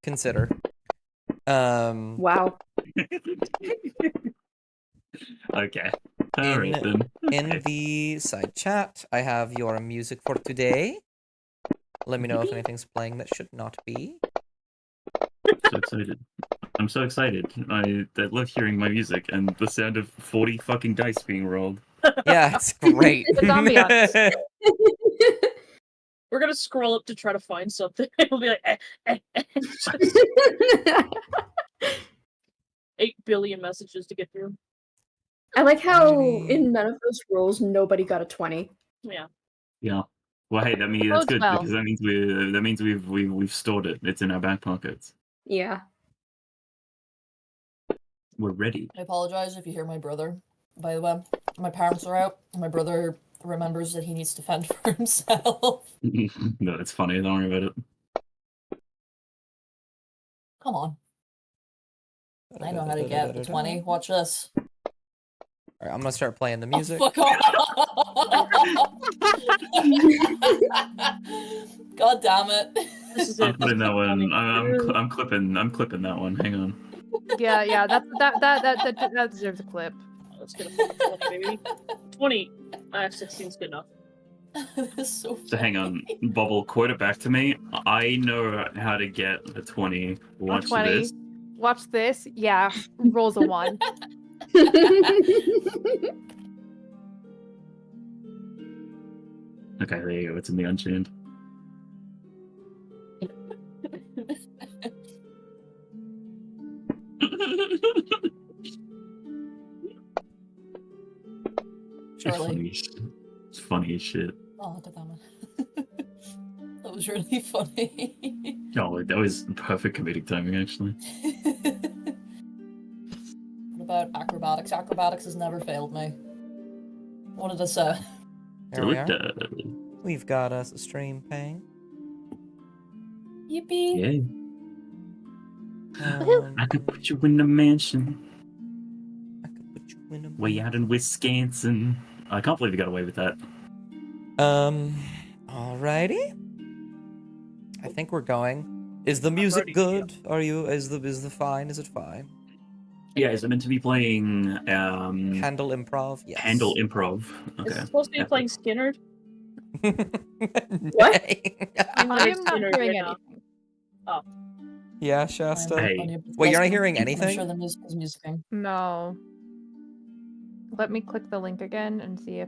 consider. Wow. Okay. All right then. In the side chat, I have your music for today. Let me know if anything's playing that should not be. So excited. I'm so excited. I love hearing my music and the sound of 40 fucking dice being rolled. Yeah, it's great. It's ambiance. We're gonna scroll up to try to find something. We'll be like, 8 billion messages to get through. I like how in none of those rolls nobody got a 20. Yeah. Yeah. Well, hey, that's Bodes good well. because that means we've stored it. It's in our back pockets. Yeah. We're ready. I apologize if you hear my brother. By the way, my parents are out. And my brother remembers that he needs to fend for himself. No, it's funny. Don't worry about it. Come on. I know how to get the 20. Watch this. All right, I'm gonna start playing the Oh, music. fuck off. God damn it. This is I'm it. putting that one. I'm clipping that one. Hang on. Yeah, that deserves a clip. Let's get a 20, baby. 20. 16's good enough. This is so So hang on, Bubble, quote it back to me. I know how to get a 20. Watch 20. this. Watch this. Yeah, rolls a 1. Okay, there you go. It's in the Unchained. Charlie. It's funny as shit. Oh, look at that one. That was really funny. Oh, that was perfect comedic timing, actually. What about acrobatics? Acrobatics has never failed me. What did I say? There we So are. it does. We've got us a stream paying. Yippee! Yeah. I could put you in a mansion I could put you in a way out in Wisconsin. I can't believe you got away with that. Alrighty. I think we're going. Is the music ready, good? Are you? Is it fine? Is it fine? Yeah, is it meant to be playing Handle improv? Yes. Handle improv? Is Okay. it supposed to be Epic. playing Skinner? What? I'm not hearing anything. Yeah, Shasta. Hey. Wait, you're not hearing I'm sure anything? the music is musicking. No. Let me click the link again and see if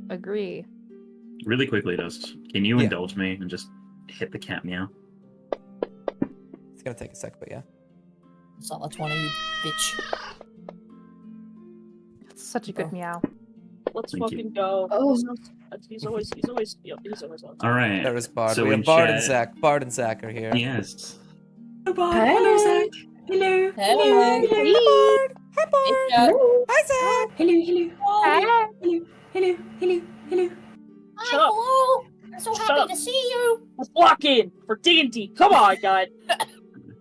agree. Really quickly, Dust. Can you Yeah. indulge me and just hit the cat meow? It's gonna take a sec, but yeah. It's not a 20, you bitch. It's such a good Oh. meow. Let's Thank you. fucking go. Oh. He's always on. All right. There was Bard. So we in have Bard and chat- Zach. Bard and Zach are here. Yes. Hey. Hello, Zach. Hello. Hey. Hi, Bard. Hi, Hey, Bard. chat. Hi, Zach. Shut up. Hello. I'm so Shut happy up. to see you. Let's block in for D&D. Come on, guys.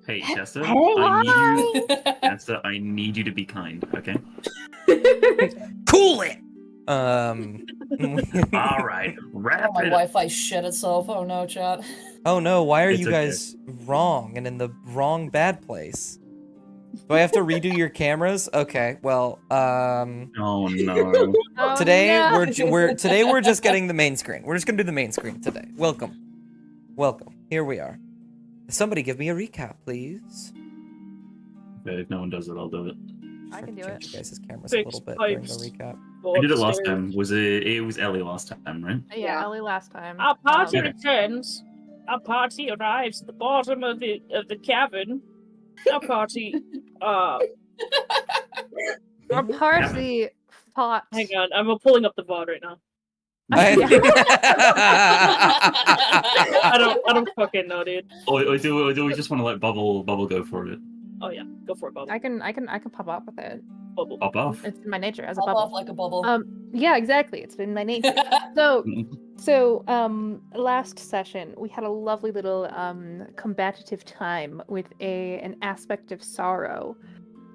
Hey, Shasta. Hey, Shasta, I need you to be kind, okay? Cool it. All right. Wrap Oh, my it up. Wi-Fi shit itself. Oh no, chat. Oh no, why are It's you okay. guys wrong and in the wrong bad place? Do I have to redo your cameras? Okay, well, Oh no. Oh, today no. we're just getting the main screen. We're just gonna do the main screen today. Welcome. Here we are. Somebody give me a recap, please. Okay, if no one does it, I'll do it. I can do Change it. you guys' cameras Fix a little bit during the pipes. recap. Go I did it last upstairs. time. It was Ellie last time, right? Yeah, Ellie last time. Our party Okay. returns. Our party arrives at the bottom of the cavern. Our party. Our party fought. Hang on. I'm pulling up the VOD right now. I I don't fucking know, dude. Or do we just want to let Bubble go for it? Oh yeah, go for it, Bubble. I can pop up with it. Bubble. Pop off. It's in my nature as a Pop bubble. off like a bubble. Yeah, exactly. It's been my nature. Last session we had a lovely little combative time with an aspect of sorrow.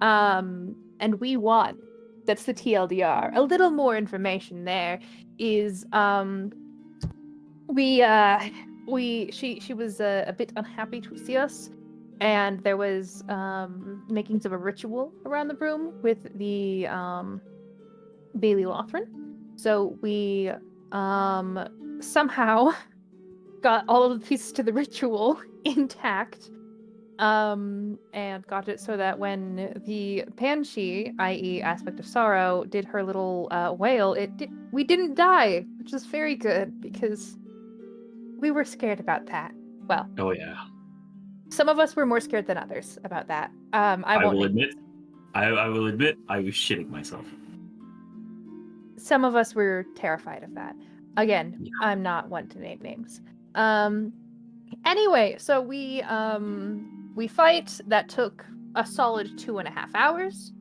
And we won. That's the TLDR. A little more information there is she was a bit unhappy to see us and there was makings of a ritual around the room with the Bailey Lothran. So we somehow got all of the pieces to the ritual intact, and got it so that when the Banshee, i.e. Aspect of Sorrow, did her little wail, we didn't die, which is very good because we were scared about that. Well, Oh yeah. some of us were more scared than others about that. I won't will name admit. I will admit I was shitting myself. some of us were terrified of that. Again, Yeah. I'm not one to name names. Anyway, so we fight. That took a solid 2.5 hours.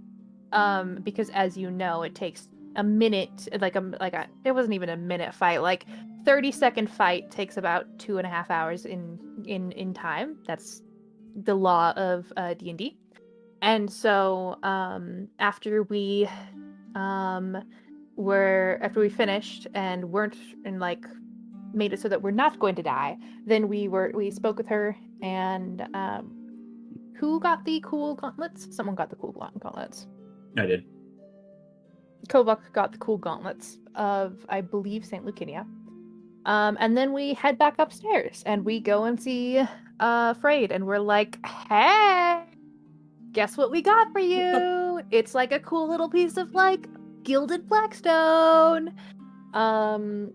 Because as you know, it takes a minute, it wasn't even a minute fight, like 30-second fight takes about 2.5 hours in time. That's the law of D&D. And so after we finished and weren't and like made it so that we're not going to die, then we spoke with her, and who got the cool gauntlets? Someone got the cool gauntlets. I did. Kobuk got the cool gauntlets of, I believe, St. Lucinia. And then we head back upstairs and we go and see Frayed, and we're like, hey, guess what we got for you? It's like a cool little piece of like gilded blackstone. And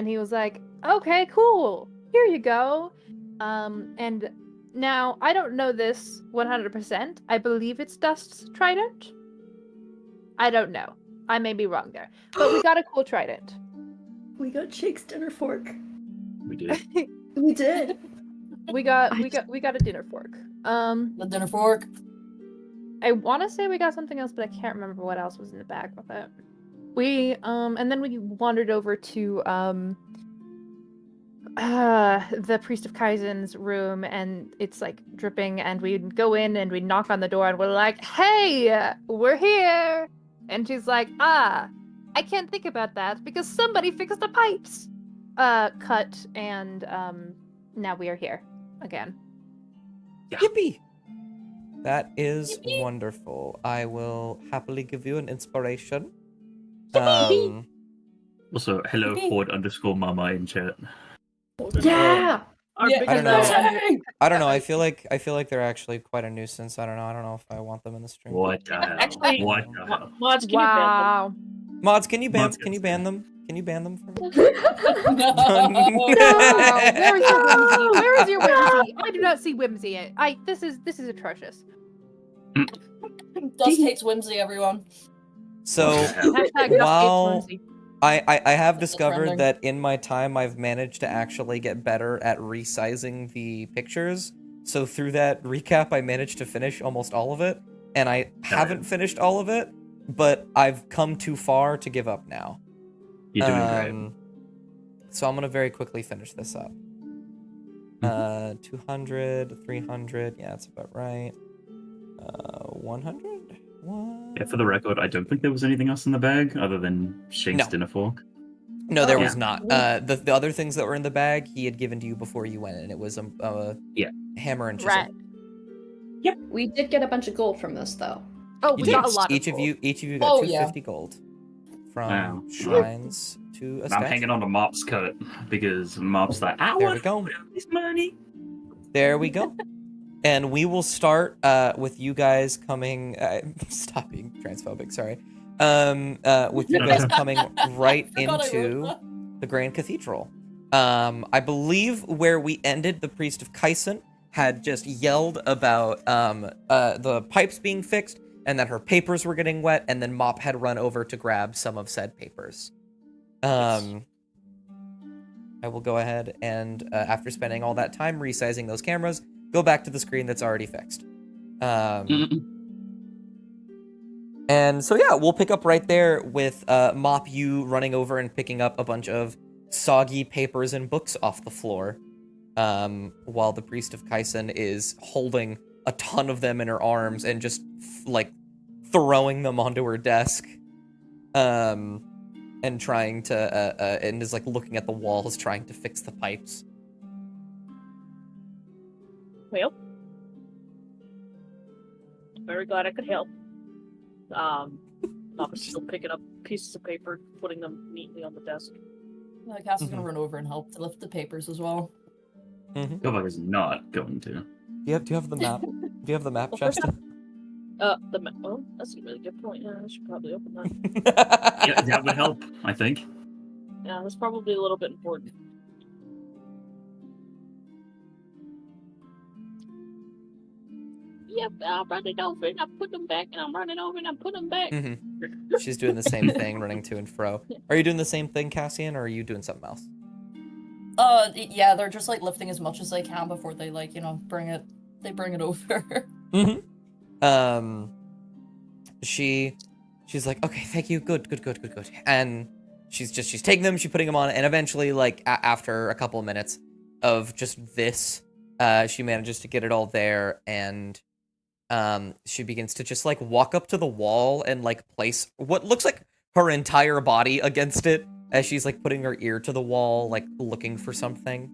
he was like, okay, cool. Here you go. And now I don't know this 100%. I believe it's Dust's trident. I don't know. I may be wrong there. But we got a cool trident. We got Shake's dinner fork. We did. We did. We got a dinner fork. The dinner fork. I want to say we got something else, but I can't remember what else was in the bag with it. We and then we wandered over to the Priest of Kaizen's room, and it's like dripping, and we'd go in and we'd knock on the door and we're like, hey, we're here. And she's like, I can't think about that because somebody fixed the pipes. Cut, and now we are here again. Yeah. Yippee! That is wonderful. I will happily give you an inspiration. Also, hello Ford_Mama in chat. Yeah. Our Yeah, I biggest don't know. fan. I don't know. I feel like they're actually quite a nuisance. I don't know if I want them in the stream. What the hell? Actually- What the hell? Mods, can you ban them? Wow. Mods, can you ban? Mods Can you gets ban them? Can you ban them for me? No. Wow. Where is your whimsy? Where is your whimsy? I do not see whimsy. This is atrocious. Dust hates whimsy, everyone. So Hashtag Dust hates Wow. whimsy. I have That's discovered trending. that in my time I've managed to actually get better at resizing the pictures. So through that recap, I managed to finish almost all of it, and I haven't finished all of it, but I've come too far to give up now. You're doing great. So I'm gonna very quickly finish this up. 200, 300, yeah, that's about right. 100? What? Yeah, for the record, I don't think there was anything else in the bag other than Shake's No. dinner fork. No, there Oh. was not. The other things that were in the bag he had given to you before you went, and it was a hammer and chisel. Right. We did get a bunch of gold from this, though. Oh, You we got a did. lot Each of of gold. you got Oh, 250 gold from Wow. shrines to a I'm statue. hanging on to Mop's coat because Mop's like, I There we want go. this money. There we go. And we will start with you guys coming. Stop being transphobic. Sorry. With you guys coming right Forgot I wrote into that. the Grand Cathedral. I believe where we ended, the Priest of Kaisen had just yelled about the pipes being fixed and that her papers were getting wet, and then Mop had run over to grab some of said papers. I will go ahead and, after spending all that time resizing those cameras, go back to the screen that's already fixed. And so, yeah, we'll pick up right there with Mop, you running over and picking up a bunch of soggy papers and books off the floor, while the Priest of Kaisen is holding a ton of them in her arms and just, like, throwing them onto her desk, and trying to, and is, like, looking at the walls, trying to fix the pipes. Well, very glad I could help. Mop is still picking up pieces of paper, putting them neatly on the desk. Cass is gonna run over and help to lift the papers as well. Kovak is not going to. Do you have the map? Do you have the map, Well, first Justin? Oh, that's a really good point. Yeah, I should probably open that. Yeah, that would help, I think. Yeah, that's probably a little bit important. Yep, I'm running over and I put them back, and I'm running over and I put them back. She's doing the same thing, running to and fro. Are you doing the same thing, Cassian, or are you doing something else? Yeah, they're just like lifting as much as they can before they like, bring it over. She's like, okay, thank you, good. And she's taking them, she's putting them on, and eventually, like, after a couple of minutes of just this, she manages to get it all there, and she begins to just, like, walk up to the wall and, like, place what looks like her entire body against it, as she's, like, putting her ear to the wall, like, looking for something.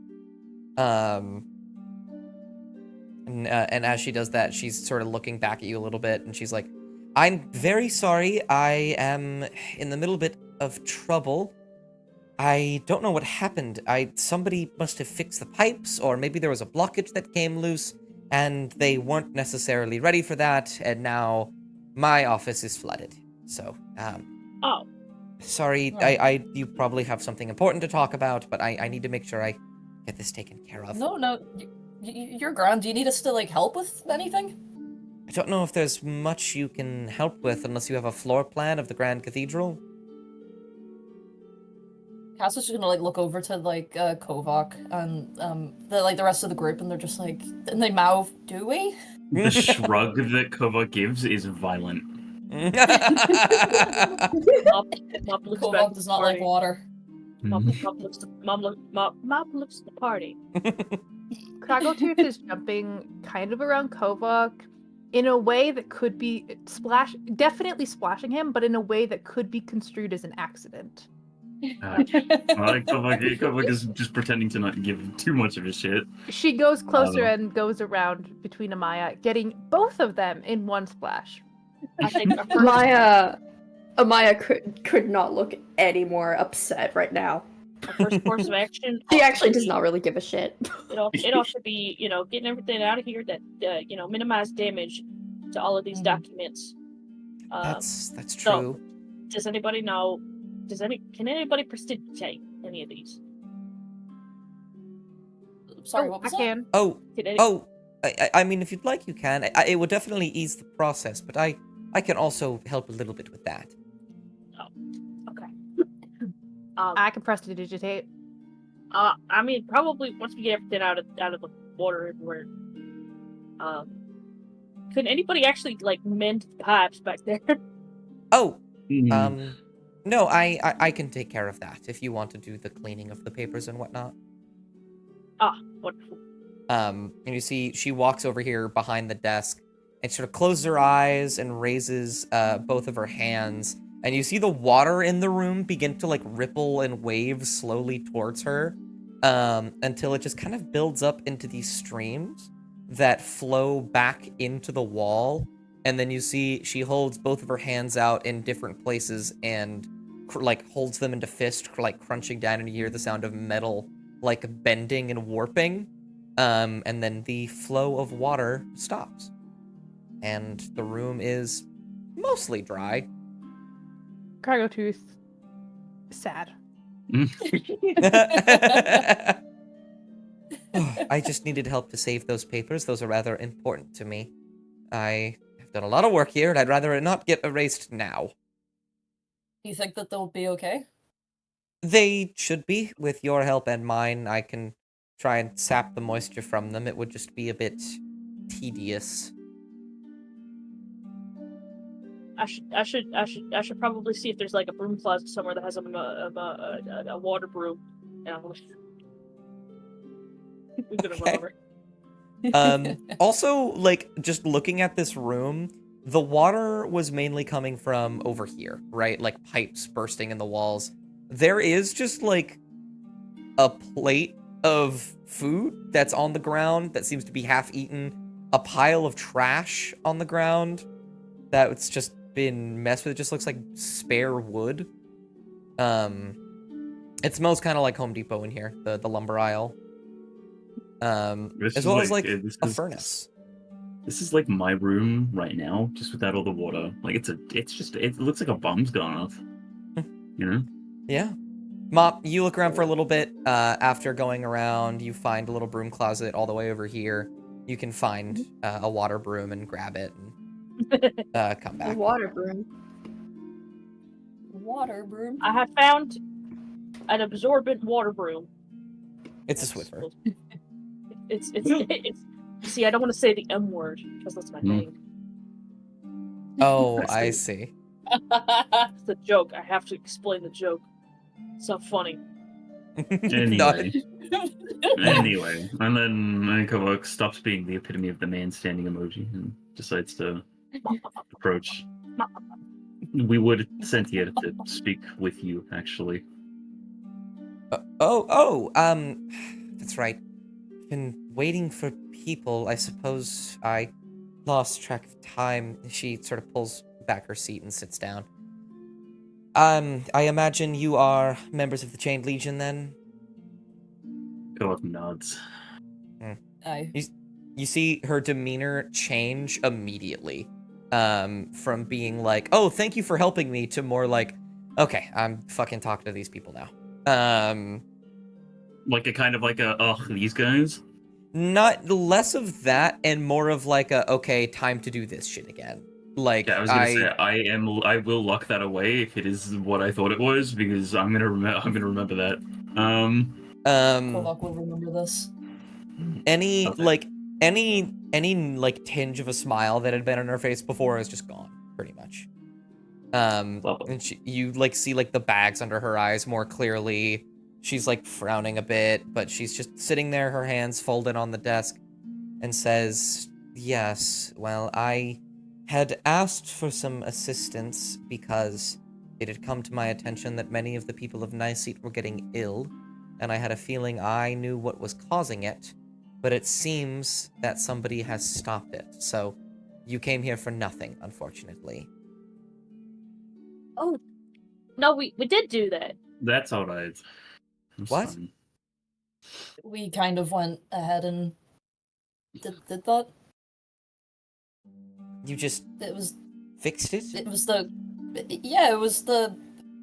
And as she does that, she's sort of looking back at you a little bit, and she's like, I'm very sorry, I am in the middle bit of trouble. I don't know what happened. Somebody must have fixed the pipes, or maybe there was a blockage that came loose, and they weren't necessarily ready for that, and now my office is flooded. So, Oh, sorry, you probably have something important to talk about, but I need to make sure I get this taken care of. No, you're grand. Do you need us to like help with anything? I don't know if there's much you can help with unless you have a floor plan of the Grand Cathedral. Cass is just gonna like look over to like Kovak and the rest of the group, and they're just like, and they mouth, "Do we?" The shrug that Kovak gives is violent. Mop looks back Kovak at does the not like party. water. Mop looks at the party. Kraggletooth is jumping kind of around Kovak in a way that could be definitely splashing him, but in a way that could be construed as an accident. Kovak is just pretending to not give too much of a shit. She goes closer and goes around between Amaya, getting both of them in one splash. I think our first, Amaya could not look any more upset right now. our first course of action. She actually does not really give a shit. It all should be, getting everything out of here that, minimize damage to all of these documents. That's so- true. Does anybody know? Can anybody prestidigitate any of these? Sorry, what was I that? can. I mean, if you'd like, you can. It would definitely ease the process, but I can also help a little bit with that. Okay. I can prestidigitate. I mean, probably once we get everything out of the water everywhere. Could anybody actually like mend the pipes back there? Oh, Mhm. no, I can take care of that if you want to do the cleaning of the papers and whatnot. Wonderful. And you see she walks over here behind the desk and sort of closes her eyes and raises both of her hands, and you see the water in the room begin to like ripple and wave slowly towards her, until it just kind of builds up into these streams that flow back into the wall. And then you see she holds both of her hands out in different places and like holds them into fist, like crunching down, and you hear the sound of metal like bending and warping. And then the flow of water stops. And the room is mostly dry. Kraggletooth, sad. I just needed help to save those papers. Those are rather important to me. I have done a lot of work here, and I'd rather it not get erased now. Do you think that they'll be okay? They should be. With your help and mine, I can try and sap the moisture from them. It would just be a bit tedious. I should probably see if there's like a broom closet somewhere that has a water broom. We're gonna run over. Also, like, just looking at this room, the water was mainly coming from over here, right? Like pipes bursting in the walls. There is just like a plate of food that's on the ground that seems to be half eaten. a pile of trash on the ground that's just been messed with. It just looks like spare wood. It smells kind of like Home Depot in here, the lumber aisle. This As is well as like this a is- furnace. This is like my room right now, just without all the water. Like it looks like a bomb's gone off. You know? Yeah. Mop, you look around for a little bit. After going around, you find a little broom closet all the way over here. You can find a water broom and grab it and come A back. water broom. Water broom. I have found an absorbent water broom. It's a Swiffer. It's. See, I don't want to say the M word because that's my name. Oh, I I see. see. It's a joke. I have to explain the joke. It's not funny. Anyway. Anyway, and then Kovok stops being the epitome of the man standing emoji and decides to approach. We would send here to speak with you, actually. That's right. Been waiting for people. I suppose I lost track of time. She sort of pulls back her seat and sits down. I imagine you are members of the Chained Legion, then? Kovok nods. Aye. You see her demeanor change immediately. From being like, oh, thank you for helping me, to more like, okay, I'm fucking talking to these people now. Like a kind of like a, ugh, these guys? Not less of that and more of like a, okay, time to do this shit again. Like, Yeah, I was gonna say I will lock that away if it is what I thought it was, because I'm gonna remember that. Kovok will remember this. any Okay. like any like tinge of a smile that had been on her face before is just gone, pretty much. Lovely. And you like see like the bags under her eyes more clearly. She's like frowning a bit, but she's just sitting there, her hands folded on the desk, and says, "Yes, well, I had asked for some assistance because it had come to my attention that many of the people of Niceet were getting ill, and I had a feeling I knew what was causing it, but it seems that somebody has stopped it. So you came here for nothing, unfortunately." Oh, no, we did do that. That's alright. That's What? fine. We kind of went ahead and did that. You just It was fixed it? it was the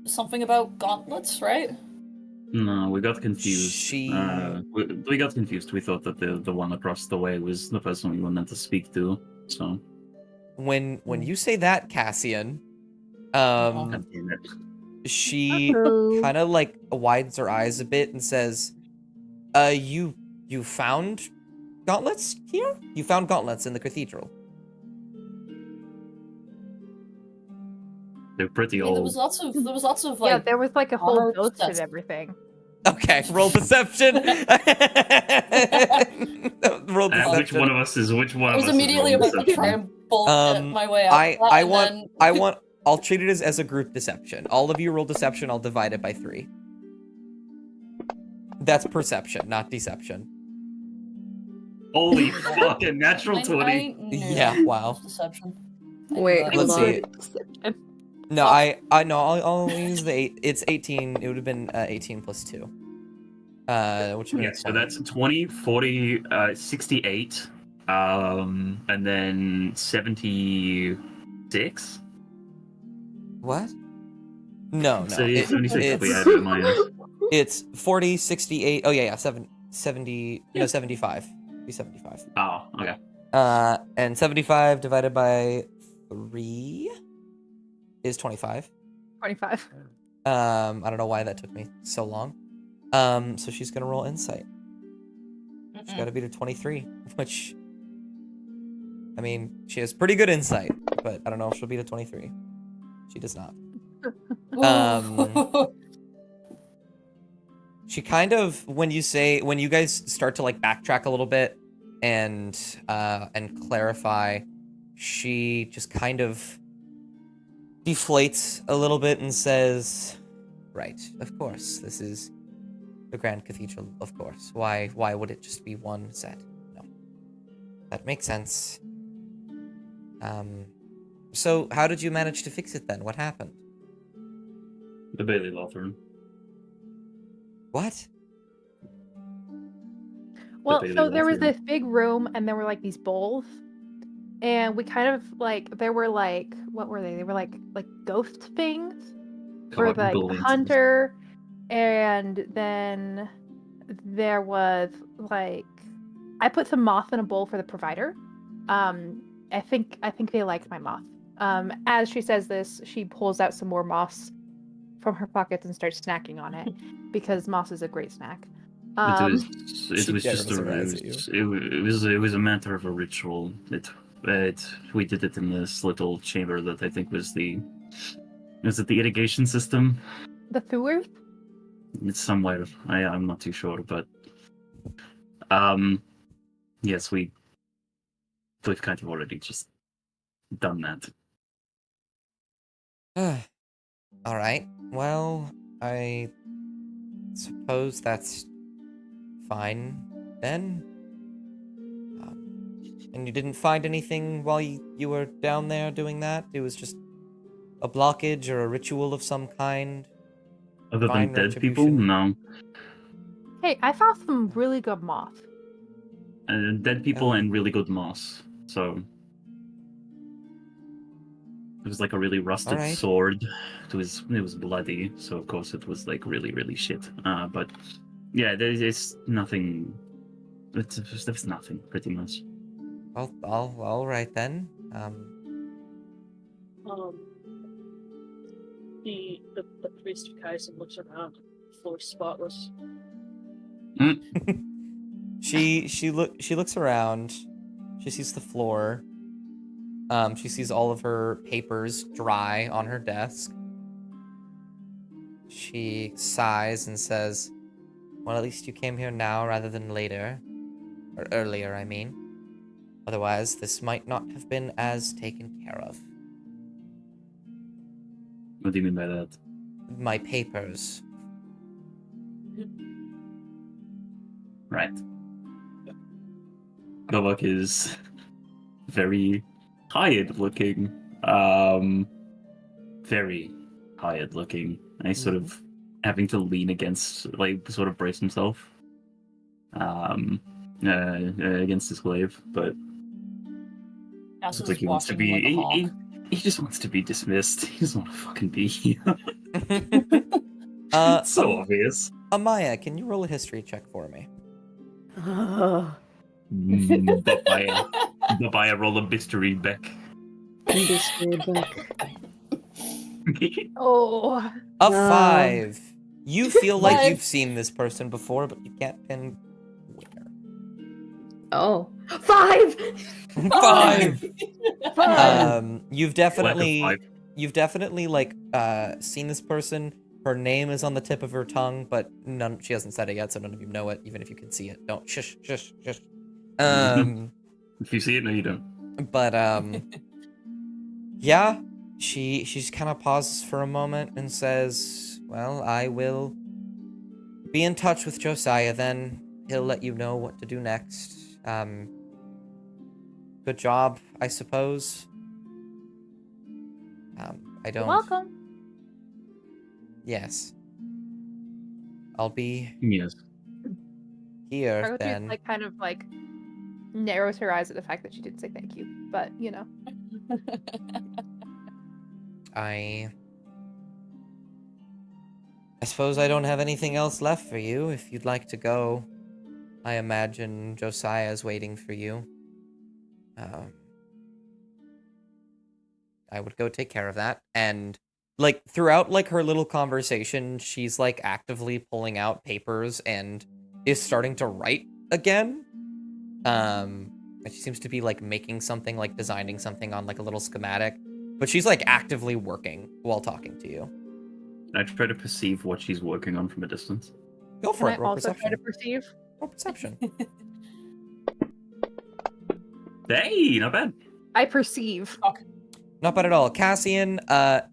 something about gauntlets, right? No, we got confused. She- We got confused. We thought that the one across the way was the person we were meant to speak to. So, When you say that, Cassian, God damn it. she Uh-oh. kind of like widens her eyes a bit and says, you found gauntlets here? You found gauntlets in the cathedral." They're pretty I mean, there old. was lots of like Yeah, there was like a whole armor ghost and that's- everything. Okay, roll deception. Roll Which deception. one of us is which one? I was of us immediately is about to rolling try deception? and bullshit my way out. of that, and then- I'll treat it as a group deception. All of you roll deception, I'll divide it by 3. That's perception, not deception. Holy fucking natural 20. I knew Yeah, it wow. was deception. I Wait, knew Let's that. see. No, I'll use the 8. It's 18. It would have been 18 plus 2. Which would Yeah, be so 20. that's 20, 40, 68, and then 76? What? No. So It- 76 if we it's, add it minus. it's 40, 68. Oh yeah, 70. No, 75. Be 75. Oh, okay. And 75 divided by 3 is 25. 25. I don't know why that took me so long. So she's gonna roll insight. She's got to beat a 23, which, I mean, she has pretty good insight, but I don't know if she'll beat a 23. She does not. She kind of, when you guys start to like backtrack a little bit and clarify, she just kind of deflates a little bit and says, "Right, of course, this is the Grand Cathedral, of course. Why would it just be one set? No." That makes sense. So how did you manage to fix it then? What happened? The Bailey Lothern. What? Well, Bailey so there was Lothern. this big room, and there were like these bowls, and we kind of like there were like what were they? They were like ghost things for like the Collectible hunter, and then there was like I put some moth in a bowl for the provider. I think they liked my moth. As she says this, she pulls out some more moss from her pockets and starts snacking on it because moss is a great snack. It She was just a generous ruse. at you. It was a matter of a ritual. We did it in this little chamber that I think was the irrigation system? The Thewers? It's somewhere. I'm not too sure, but yes, we've kind of already just done that. All right. Well, I suppose that's fine then. And you didn't find anything while you were down there doing that? It was just a blockage or a ritual of some kind? Other Divine than dead people, retribution? no. Hey, I found some really good moth. Dead people Oh. and really good moss. So it was like a really rusted Alright. sword. It was bloody, so of course it was like really, really shit. But yeah, there's nothing. There's nothing pretty much. Well, all right then. The priest of Kaizen looks around. The floor spotless. She looks around. She sees the floor. She sees all of her papers dry on her desk. She sighs and says, "Well, at least you came here now rather than later. Or earlier, I mean. Otherwise, this might not have been as taken care of. What do you mean by that? My papers." Right. Novak is very tired looking. Very tired looking. And he's sort of having to lean against, like, sort of brace himself. Against his glaive, but As it's like he wants to be. He just wants to be dismissed. He doesn't want to fucking be here. It's so obvious. Amaya, can you roll a history check for me? Buy a roll of mystery back. Oh, A No. 5. You feel like Five. you've seen this person before, but you can't pin where. Oh. 5! 5. fun. You've Lack of definitely five. like seen this person. Her name is on the tip of her tongue, but she hasn't said it yet, so none of you know it, even if you can see it. Don't shush. If you see it, no, you don't. But yeah, she's kind of pauses for a moment and says, "Well, I will be in touch with Josiah then. He'll let you know what to do next. Good job, I suppose. I don't. Welcome. Yes. I'll be Yes. here Argotius, then. like kind of like narrows her eyes at the fact that she didn't say thank you, but you know. I suppose I don't have anything else left for you. If you'd like to go, I imagine Josiah's waiting for you. I would go take care of that. And like throughout like her little conversation, she's like actively pulling out papers and is starting to write again. And she seems to be like making something, like designing something on like a little schematic. But she's like actively working while talking to you. I try to perceive what she's working on from a distance. Go for Can I it. Roll also try perception. to perceive? Roll perception. Hey, not bad. I perceive. Not bad at all. Cassian,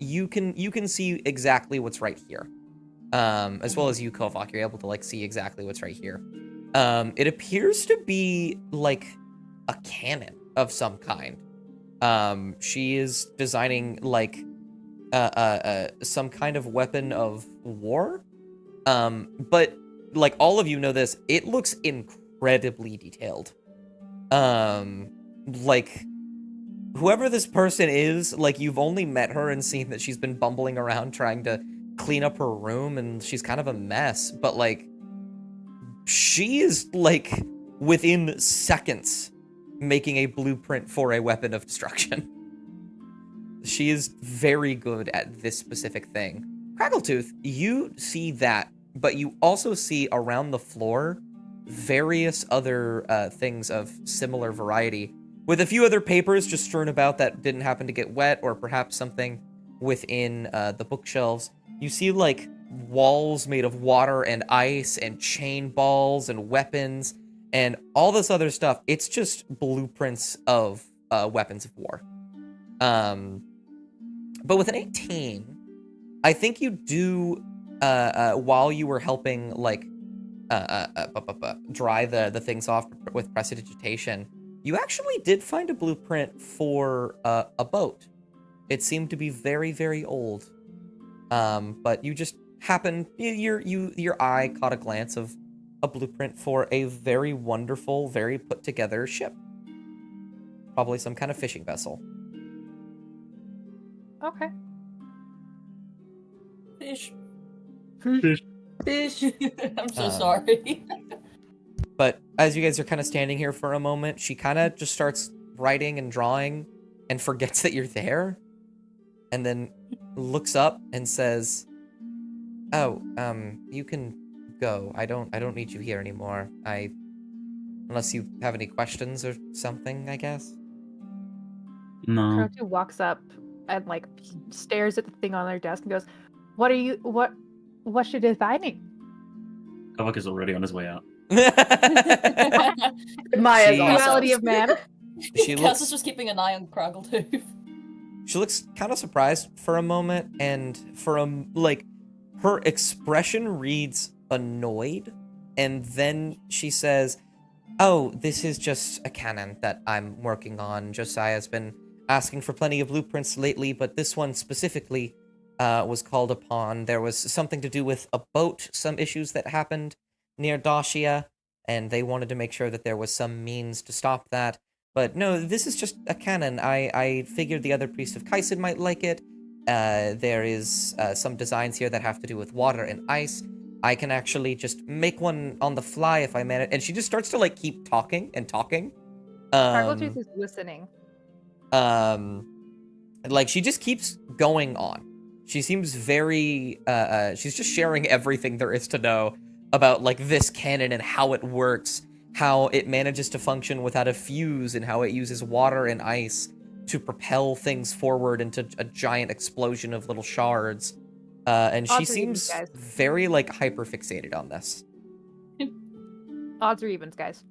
you can see exactly what's right here. As well as you, Kovac, you're able to like see exactly what's right here. It appears to be like a cannon of some kind. She is designing like some kind of weapon of war. But like all of you know this, it looks incredibly detailed. Like whoever this person is, like you've only met her and seen that she's been bumbling around trying to clean up her room and she's kind of a mess, but like she is like within seconds making a blueprint for a weapon of destruction. She is very good at this specific thing. Craggletooth, you see that, but you also see around the floor various other things of similar variety, with a few other papers just strewn about that didn't happen to get wet, or perhaps something within the bookshelves. You see like walls made of water and ice and chain balls and weapons and all this other stuff. It's just blueprints of weapons of war. But with an 18, I think you do, while you were helping, like, dry the things off with prestidigitation, you actually did find a blueprint for a boat. It seemed to be very, very old. But you just happened, your eye caught a glance of a blueprint for a very wonderful, very put together ship. Probably some kind of fishing vessel. Okay. Fish. Fish. Fish. I'm so Um, sorry. But as you guys are kind of standing here for a moment, she kind of just starts writing and drawing and forgets that you're there. And then looks up and says, "Oh, you can go. I don't need you here anymore. Unless you have any questions or something, I guess." No. Krotu walks up and like stares at the thing on their desk and goes, what's she designing? Kavak is already on his way out. Maya's She- awesome. Duality of man. She Cass looks is just keeping an eye on Craggletooth. She looks kind of surprised for a moment, and for her expression reads annoyed, and then she says, "Oh, this is just a cannon that I'm working on. Josiah's been asking for plenty of blueprints lately, but this one specifically was called upon. There was something to do with a boat, some issues that happened near Dashia, and they wanted to make sure that there was some means to stop that. But no, this is just a cannon. I figured the other priest of Kaisen might like it. There is some designs here that have to do with water and ice. I can actually just make one on the fly if I manage." And she just starts to like keep talking and talking. Craggletooth is listening. Like she just keeps going on. She seems very she's just sharing everything there is to know about like this cannon and how it works, how it manages to function without a fuse, and how it uses water and ice to propel things forward into a giant explosion of little shards. And she Odds or seems evens, guys? very like hyper fixated on this. Odds or evens, guys?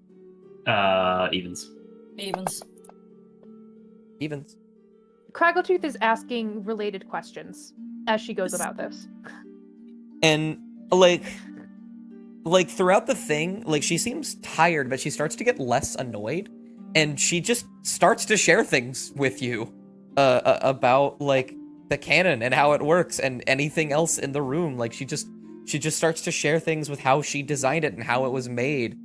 Evens. Evens. Evens. Craggletooth is asking related questions as she goes about this. And like throughout the thing, like she seems tired, but she starts to get less annoyed, and she just starts to share things with you about like the cannon and how it works and anything else in the room. Like she just starts to share things with how she designed it and how it was made.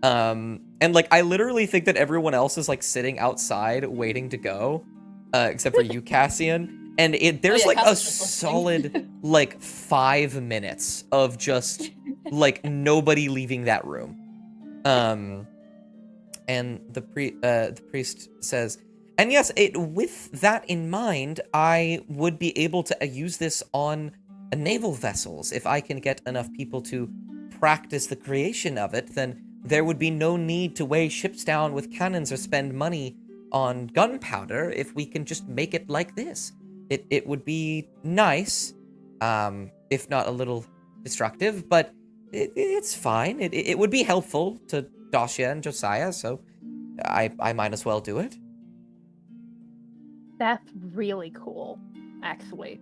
And like I literally think that everyone else is like sitting outside waiting to go, except for you, Cassian. And there's yeah, like a Cass is just listening. solid like 5 minutes of just like nobody leaving that room. And the priest says, "And yes, with that in mind, I would be able to use this on naval vessels. If I can get enough people to practice the creation of it, then there would be no need to weigh ships down with cannons or spend money on gunpowder if we can just make it like this. It would be nice, if not a little destructive, but it's fine. It would be helpful to Dashia and Josiah, so I might as well do it." That's really cool, actually.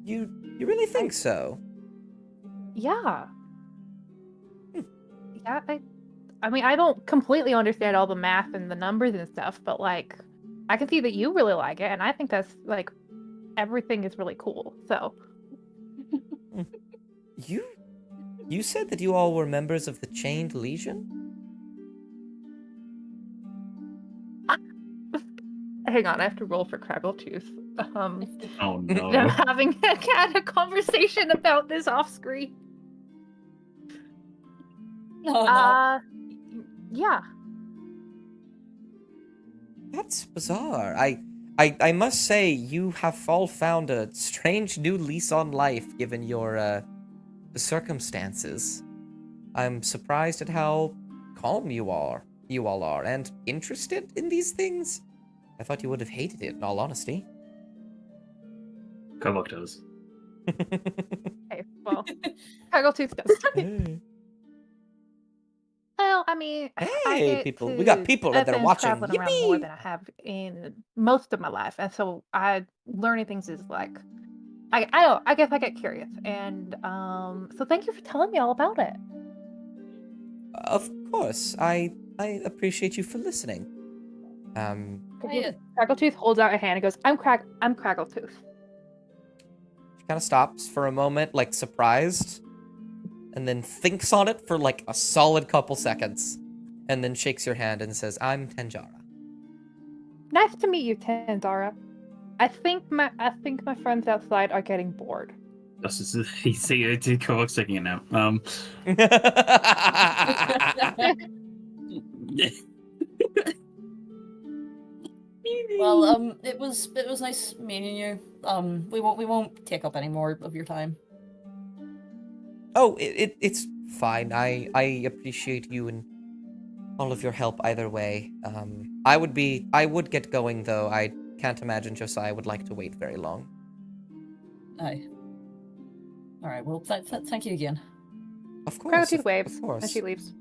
You really think so? Yeah. Yeah, I mean, I don't completely understand all the math and the numbers and stuff, but like, I can see that you really like it, and I think that's like, everything is really cool. So, You said that you all were members of the Chained Legion? hang on, I have to roll for Craggletooth. Oh I'm no. having had a conversation about this off screen. No. Yeah. That's bizarre. I must say, you have all found a strange new lease on life given your circumstances. I'm surprised at how calm you all are, and interested in these things. I thought you would have hated it, in all honesty. Kovok does. Okay. Well, Craggletooth does. Hey, Well, I mean, I Hey, get people. We got to- people I've that are been watching. traveling around more Yippee! than I have in most of my life, and so learning things is like, I don't know, I guess I get curious, and so thank you for telling me all about it. Of course, I appreciate you for listening. Craggletooth holds out a hand and goes, I'm Craggletooth. She kind of stops for a moment, like surprised, and then thinks on it for like a solid couple seconds, and then shakes your hand and says, "I'm Tenjara." Nice to meet you, Tanzara. I think my friends outside are getting bored. That's just, he see it. Kovok's taking it now. Well, it was nice meeting you. We won't take up any more of your time. Oh, it's fine. I appreciate you and all of your help either way. I would get going though. I can't imagine Josiah would like to wait very long. Aye. All right. Well, thank you again. Of course. Craggletooth Of waves, course. and she leaves.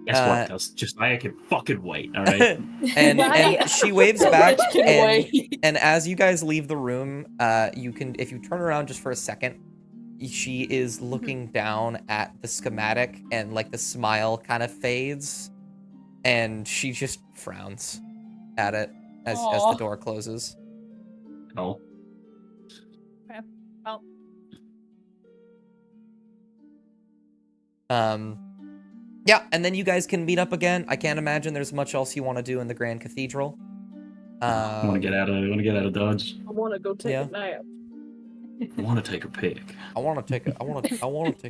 Guess Uh, what? Does Josiah can fucking wait. All right. and she waves back, Can and, wait. and as you guys leave the room, you can, if you turn around just for a second, she is looking down at the schematic, and like the smile kind of fades, and she just frowns at it as the Aw. door closes. Oh. Well, Yeah, and then you guys can meet up again. I can't imagine there's much else you want to do in the Grand Cathedral. I want to get out of Dodge. I want to go take Yeah. a nap. I want to take a pic. I want to take a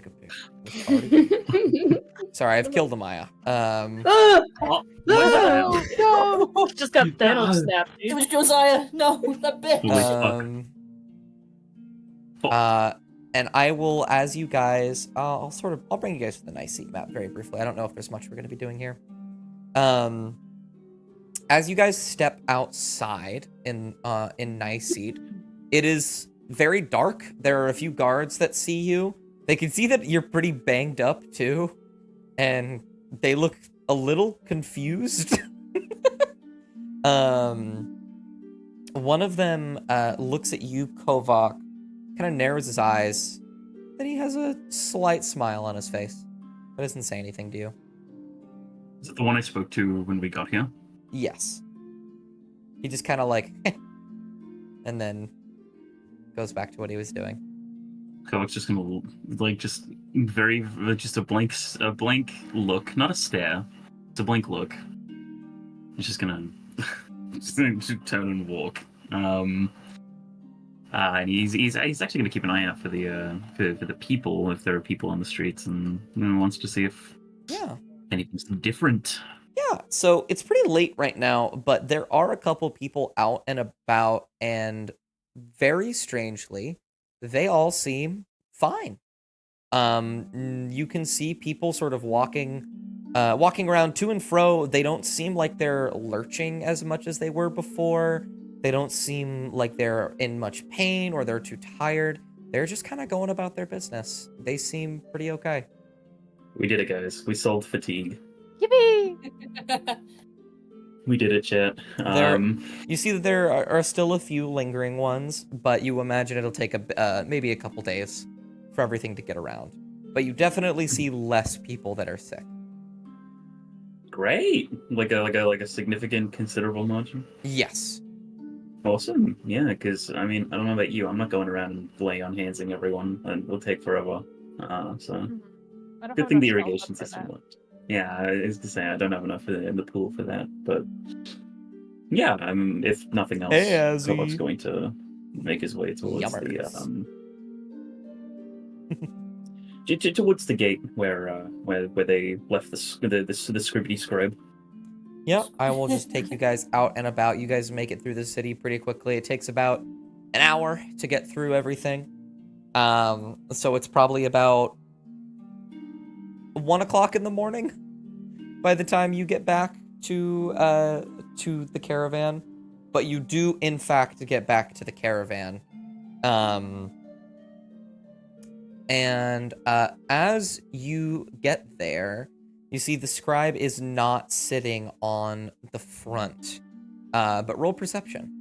pic. This party. Sorry, I've killed Amaya. Ah! Oh, No, no! Just got You Thanos guys. It snapped, dude. was Josiah. No, that bitch. Holy fuck. And I will, as you guys, I'll bring you guys to the Nice Seat map very briefly. I don't know if there's much we're going to be doing here. As you guys step outside in Nice Seat, it is very dark. There are a few guards that see you. They can see that you're pretty banged up too, and they look a little confused. One of them looks at you, Kovok, kind of narrows his eyes, then he has a slight smile on his face, but doesn't say anything to you. Is it the one I spoke to when we got here? Yes. He just kind of like, and then goes back to what he was doing. Kovok's just gonna just a blank look, not a stare. It's a blank look. He's just gonna turn and walk. And he's actually gonna keep an eye out for the people, if there are people on the streets, and wants to see if Yeah. anything's different. Yeah, so it's pretty late right now, but there are a couple people out and about, and very strangely, they all seem fine. You can see people sort of walking around to and fro. They don't seem like they're lurching as much as they were before. They don't seem like they're in much pain or they're too tired. They're just kind of going about their business. They seem pretty okay. We did it, guys. We solved fatigue. Yippee! We did it, chat. You see that there are still a few lingering ones, but you imagine it'll take maybe a couple days for everything to get around. But you definitely see less people that are sick. Great. Like a significant, considerable margin. Yes. Awesome. Yeah, because I mean, I don't know about you. I'm not going around and laying on handsing everyone, and it'll take forever. So I don't good have thing the enough spells irrigation up for system that. worked. Yeah, I was to say I don't have enough in the pool for that, but yeah, if nothing else, Hey, Azzy. Kovok's going to make his way towards Yummers. towards the gate where they left the scribbity scribe. Yep, I will just take you guys out and about. You guys make it through the city pretty quickly. It takes about an hour to get through everything. So it's probably about 1 o'clock in the morning by the time you get back to the caravan. But you do, in fact, get back to the caravan. And as you get there, you see the scribe is not sitting on the front. But roll perception.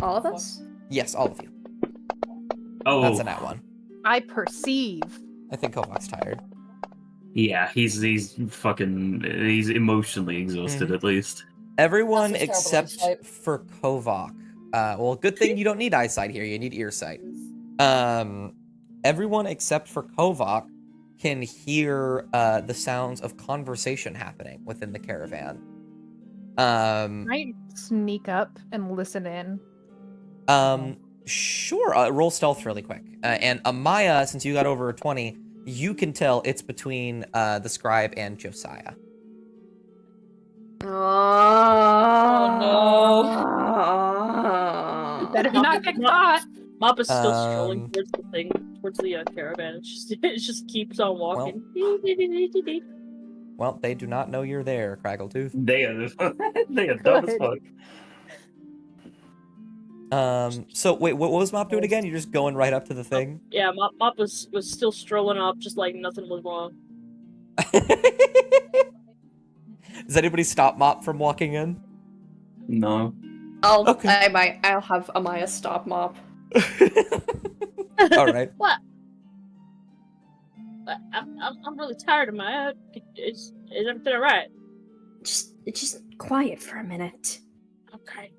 All of us? Yes, all of you. Oh, That's a nat one. I perceive. I think Kovok's tired. yeah, he's emotionally exhausted Mhm. at least. Everyone That's just terrible except eyesight. for Kovok. Well, good thing you don't need eyesight here. You need ear sight. Everyone except for Kovok can hear the sounds of conversation happening within the caravan. Can I sneak up and listen in? Sure. Roll stealth really quick. And Amaya, since you got over a 20, you can tell it's between the scribe and Josiah. Oh Better not get caught. Mop is still strolling Um, towards the thing, towards the caravan. It just keeps on walking. Well, they do not know you're there, Craggletooth. They are dumb as Good. fuck. So wait, what was Mop doing again? You're just going right up to the thing? Yeah, Mop was still strolling up, just like nothing was wrong. Does anybody stop Mop from walking in? No. I'll Okay. I'll have Amaya stop Mop. All right. What? I'm really tired of my. Is everything alright? Just quiet for a minute. Okay.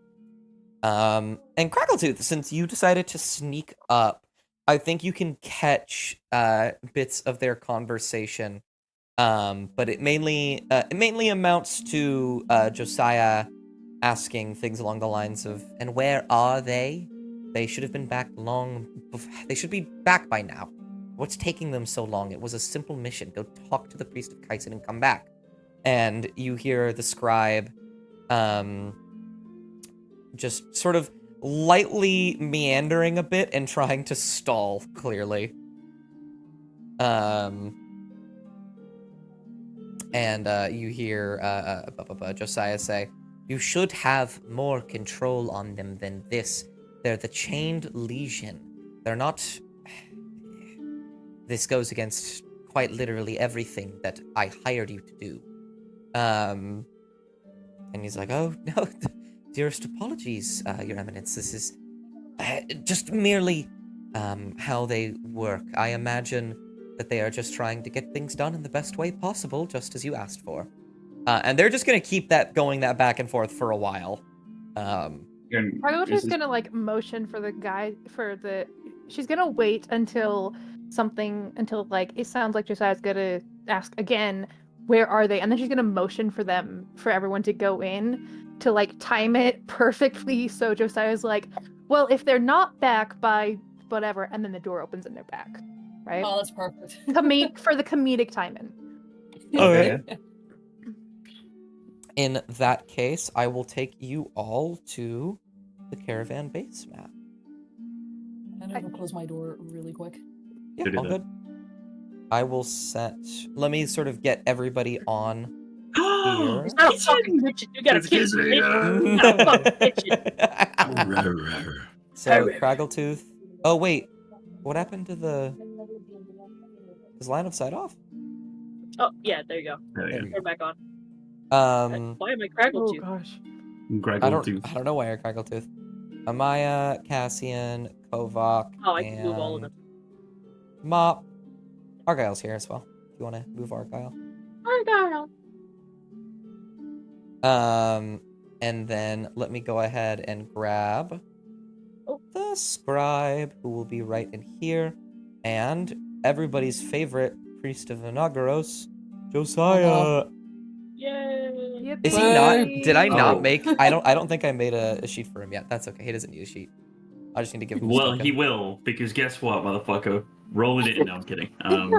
And Crackletooth, since you decided to sneak up, I think you can catch bits of their conversation. But it mainly amounts to Josiah asking things along the lines of, "And where are they? They should have been back they should be back by now. What's taking them so long? It was a simple mission. Go talk to the priest of Kaisen and come back." And you hear the scribe just sort of lightly meandering a bit and trying to stall, clearly. And you hear Josiah say, "You should have more control on them than this. They're the Chained Legion. They're not... This goes against quite literally everything that I hired you to do." And he's like, "Oh, no, dearest apologies, Your Eminence. This is just merely how they work. I imagine that they are just trying to get things done in the best way possible, just as you asked for." And they're just gonna keep that back and forth for a while. Craggletooth's gonna like motion for the guy she's gonna wait until like it sounds like Josiah's gonna ask again, "Where are they?" And then she's gonna motion for everyone to go in to like time it perfectly so Josiah's like, "Well, if they're not back by whatever," and then the door opens and they're back. Right? Oh, that's perfect. For the comedic timing. Okay. In that case, I will take you all to the caravan base map. I'm gonna close my door really quick. Yeah, Do all that. good. I will let me sort of get everybody on here. It's not a fucking kitchen. You got a Excuse kitchen. me, You got a fucking kitchen. So, Craggletooth. Oh, wait. What happened to Is line of sight off? Oh yeah, there you go. Oh, yeah. We're back on. Why am I Oh Craggletooth? gosh. I don't know why you're Craggletooth. Amaya, Cassian, Kovok, Oh, I can move all of and them. Mop. Argyle's here as well. If you want to move Argyle. Argyle. And then let me go ahead and grab the scribe, who will be right in here, and everybody's favorite priest of Inauguros, Josiah. Yay. Is he not? Yay. Did I not Oh. make? I don't think I made a sheet for him yet. That's okay. He doesn't need a sheet. I just need to give him. Well, a he token. will, because guess what, motherfucker? Roll it in. No, I'm kidding. But,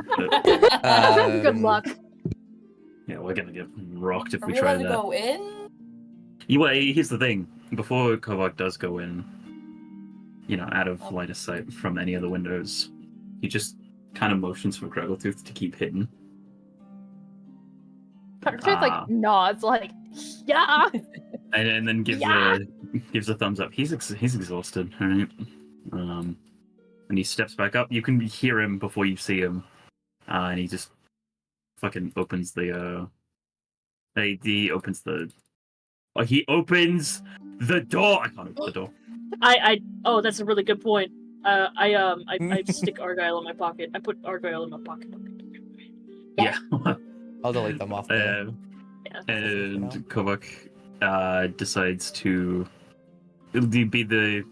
Good luck. yeah, we're gonna get rocked if Are we we try allowed to that. go in? Well, here's the thing. Before Kovak does go in, out of line of sight from any of the windows, he just kind of motions for Greggletooth to keep hidden. Truth like nods, like, yeah. And then gives Yeah. a thumbs up. He's exhausted, all right? And he steps back up. You can hear him before you see him, and he just fucking opens the he opens the door. I can't open the door. Oh, that's a really good point. I stick Argyle in my pocket. I put Argyle in my pocket. Yeah. I'll delete them off. The... Yeah. And Kovak decides to be the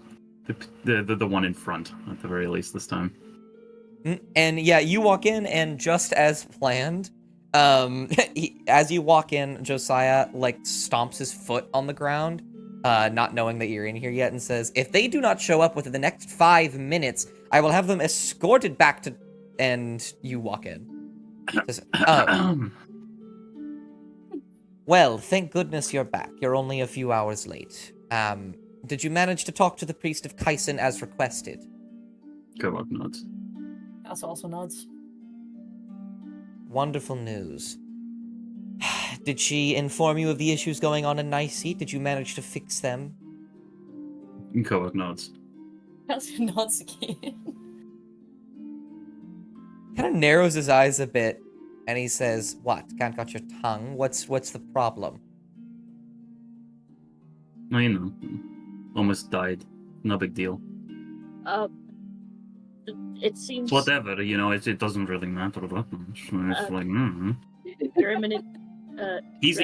one in front at the very least this time. And yeah, you walk in, and just as planned, as you walk in, Josiah stomps his foot on the ground, not knowing that you're in here yet, and says, "If they do not show up within the next 5 minutes, I will have them escorted back to." And you walk in. Says, well, thank goodness you're back. You're only a few hours late. Did you manage to talk to the priest of Kyson as requested? Kovak nods. That's also nods. Wonderful news. Did she inform you of the issues going on in Nicey? Did you manage to fix them? Kovak nods. That's nods again. Kind of narrows his eyes a bit, and he says, "What? Can't got your tongue? What's the problem?" Well, almost died. No big deal. It seems. Whatever, it doesn't really matter that much. It's Your eminent. He's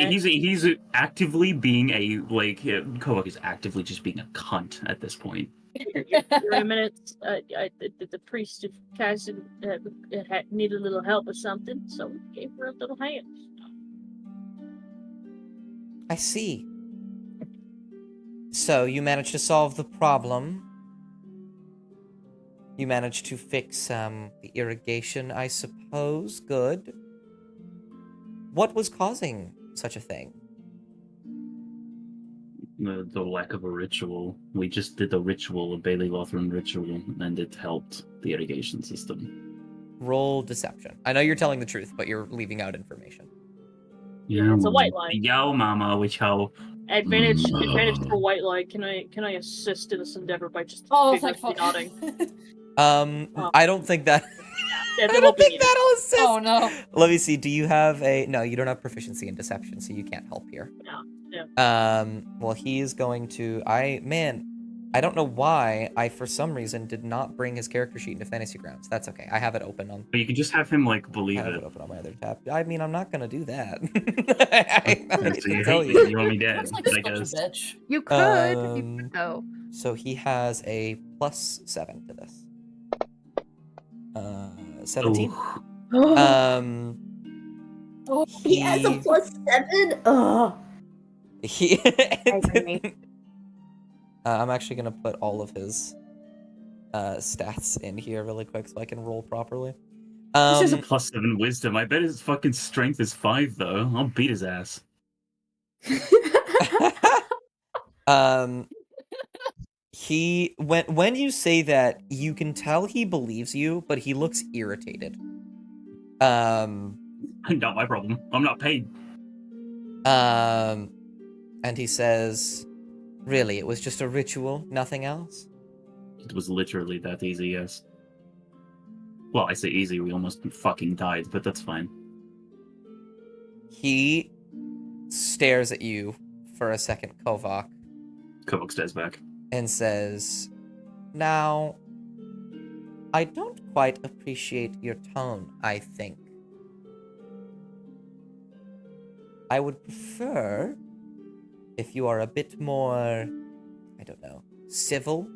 actively being Kovak is actively just being a cunt at this point. Your eminence. The priest of Kazan needed a little help with something, so we gave her a little hand. I see. So, you managed to solve the problem. You managed to fix, the irrigation, I suppose. Good. What was causing such a thing? The lack of a ritual. We just did a ritual, a Bailey Lothran ritual, and it helped the irrigation system. Roll deception. I know you're telling the truth, but you're leaving out information. Yeah, It's a white line. Yo, mama, which how? Advantage for white light. Can I assist in this endeavor by just Oh, vigorously thank nodding? fuck. I don't think that... Yeah, I they don't won't be think needed. that'll assist! Oh no. Let me see, do you have a... No, you don't have proficiency in deception, so you can't help here. No. Well, he's going to... I don't know why I, for some reason, did not bring his character sheet into Fantasy Grounds. That's okay. I have it open on... But you can just have him I believe have it. it open on my other tab. I mean, I'm not gonna do that. I So you can tell hate you. me. You want me dead? Looks like I such a guess. bitch. You could, though. So he has a +7 to this. 17. Ooh. Oh, He has a +7? Ugh. He. agree. I'm actually gonna put all of his stats in here really quick so I can roll properly. This is a +7 wisdom. I bet his fucking strength is 5 though. I'll beat his ass. He when you say that, you can tell he believes you, but he looks irritated. Not my problem. I'm not paid. And he says, "Really, it was just a ritual, nothing else?" It was literally that easy, yes. Well, I say easy, we almost fucking died, but that's fine. He stares at you for a second, Kovak, Kovak stares back. and says, "Now, I don't quite appreciate your tone, I think." I would prefer if you are a bit more, I don't know, civil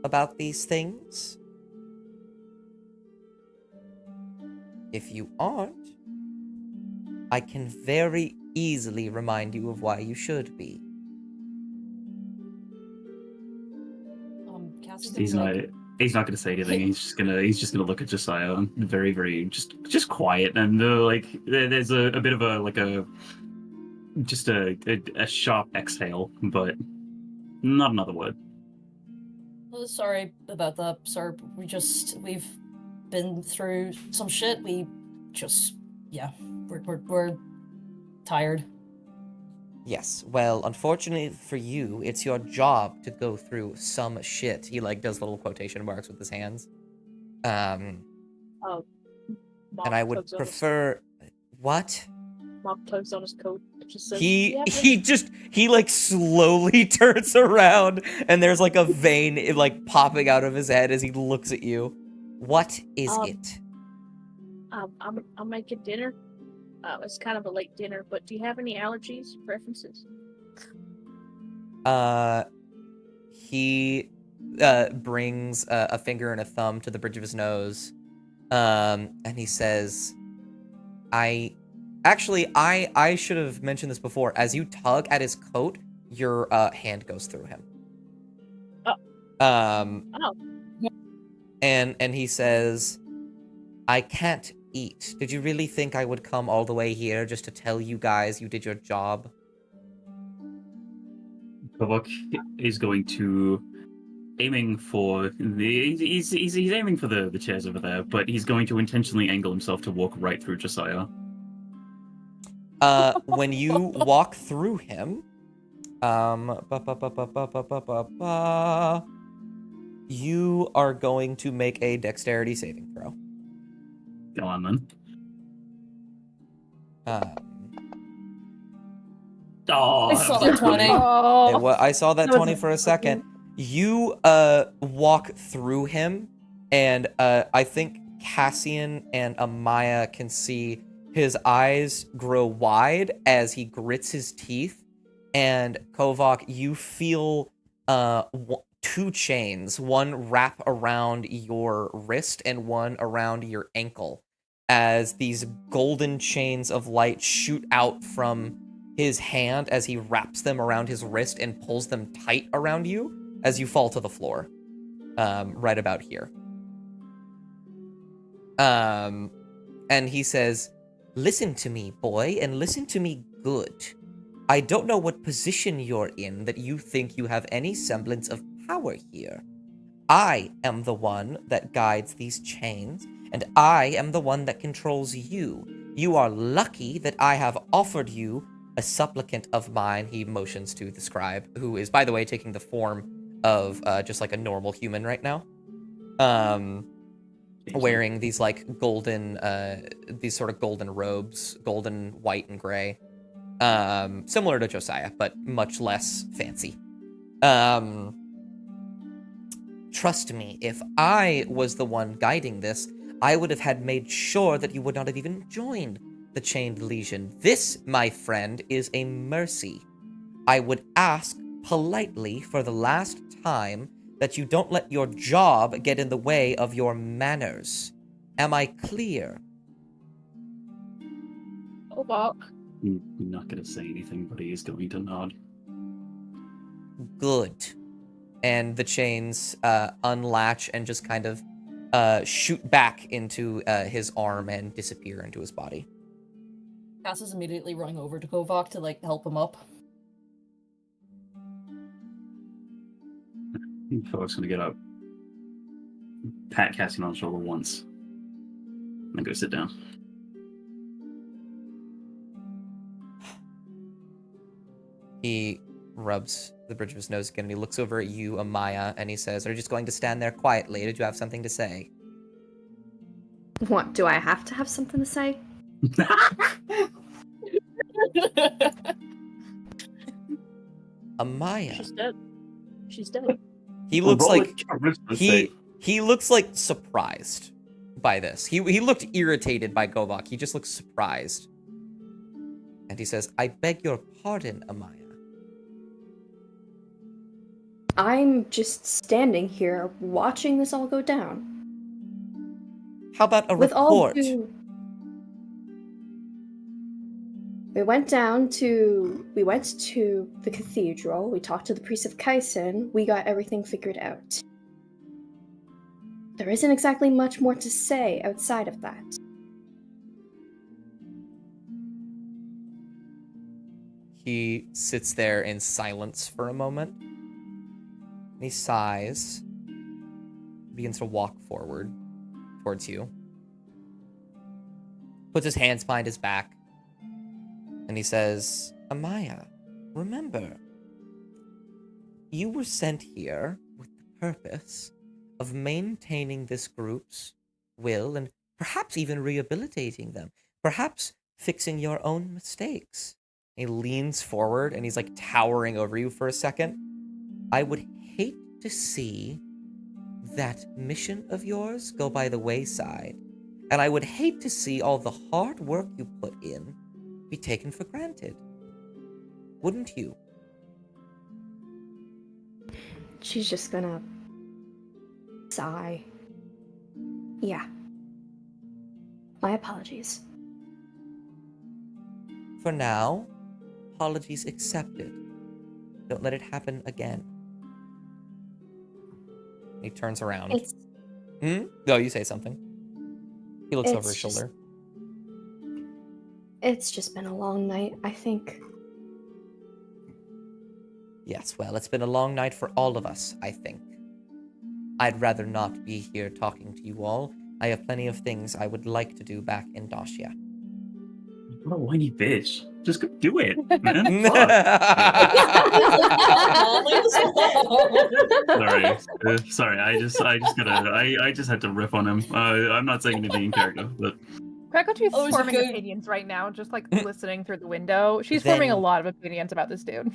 about these things. If you aren't, I can very easily remind you of why you should be. Cassie's He's gonna not. be like, He's not going to say anything. He's just gonna look at Josiah, very, very just quiet, and like there's a bit of a sharp exhale, but not another word. "Oh, sorry about that, sir. We've been through some shit. We're tired." Yes, well, unfortunately for you, it's your job to go through some shit. He, like, does little quotation marks with his hands. Oh, And I would prefer... What? Mark tugs on his coat. Just says, He "Yeah, he like slowly turns around and there's like a vein like popping out of his head as he looks at you. What is it? I'm making dinner. It's kind of a late dinner, but do you have any allergies, preferences? He brings a finger and a thumb to the bridge of his nose. And he says, I should have mentioned this before. As you tug at his coat, your hand goes through him. Oh. And he says, I can't eat. Did you really think I would come all the way here just to tell you guys you did your job? Kovok is going to aiming for he's aiming for the chairs over there, but he's going to intentionally angle himself to walk right through Josiah. When you walk through him, you are going to make a dexterity saving throw. Go on then. Oh, I saw that 20. I saw that That was 20 for a second. You walk through him, and I think Cassian and Amaya can see his eyes grow wide as he grits his teeth. And Kovok, you feel two chains, one wrap around your wrist and one around your ankle, as these golden chains of light shoot out from his hand as he wraps them around his wrist and pulls them tight around you as you fall to the floor, right about here. And he says, listen to me, boy, and listen to me good. I don't know what position you're in that you think you have any semblance of power here. I am the one that guides these chains, and I am the one that controls you. You are lucky that I have offered you a supplicant of mine, he motions to the scribe, who is, by the way, taking the form of just like a normal human right now. Wearing these like golden, these sort of golden robes, golden, white, and gray. Similar to Josiah, but much less fancy. Trust me, if I was the one guiding this, I would have had made sure that you would not have even joined the Chained Legion. This, my friend, is a mercy. I would ask politely for the last time that you don't let your job get in the way of your manners. Am I clear? Oh, Mark. I'm not going to say anything, but he is going to nod. Good. And the chains unlatch and just kind of shoot back into his arm and disappear into his body. Cass is immediately running over to Kovok to like help him up. Kovok's going to get up, pat Cassian on the shoulder once, and then go sit down. He rubs the bridge of his nose again, and he looks over at you, Amaya, and he says, are you just going to stand there quietly? Did you have something to say? What, do I have to have something to say? Amaya. She's dead. She's dead. He looks Roll like a charisma he save. he looks like surprised by this. He looked irritated by Govok. He just looks surprised. And he says, I beg your pardon, Amaya. I'm just standing here watching this all go down. How about a With all report? We went to the cathedral, we talked to the priest of Kaisen, we got everything figured out. There isn't exactly much more to say outside of that. He sits there in silence for a moment. And he sighs, begins to walk forward towards you, puts his hands behind his back, and he says, Amaya, remember, you were sent here with the purpose of maintaining this group's will and perhaps even rehabilitating them, perhaps fixing your own mistakes. He leans forward and he's like towering over you for a second. I would hate to see that mission of yours go by the wayside, and I would hate to see all the hard work you put in be taken for granted. Wouldn't you? She's just gonna sigh. Yeah. My apologies. For now, apologies accepted. Don't let it happen again. He turns around. No, you say something. He looks over his shoulder. It's just been a long night, I think. Yes, well, it's been a long night for all of us, I think. I'd rather not be here talking to you all. I have plenty of things I would like to do back in Dashia. What a whiny bitch. Just go do it, man. Sorry. I just had to riff on him. I'm not saying anything in character, but Krakotru's Oh, is it forming good? opinions right now, just like listening through the window. She's forming a lot of opinions about this dude.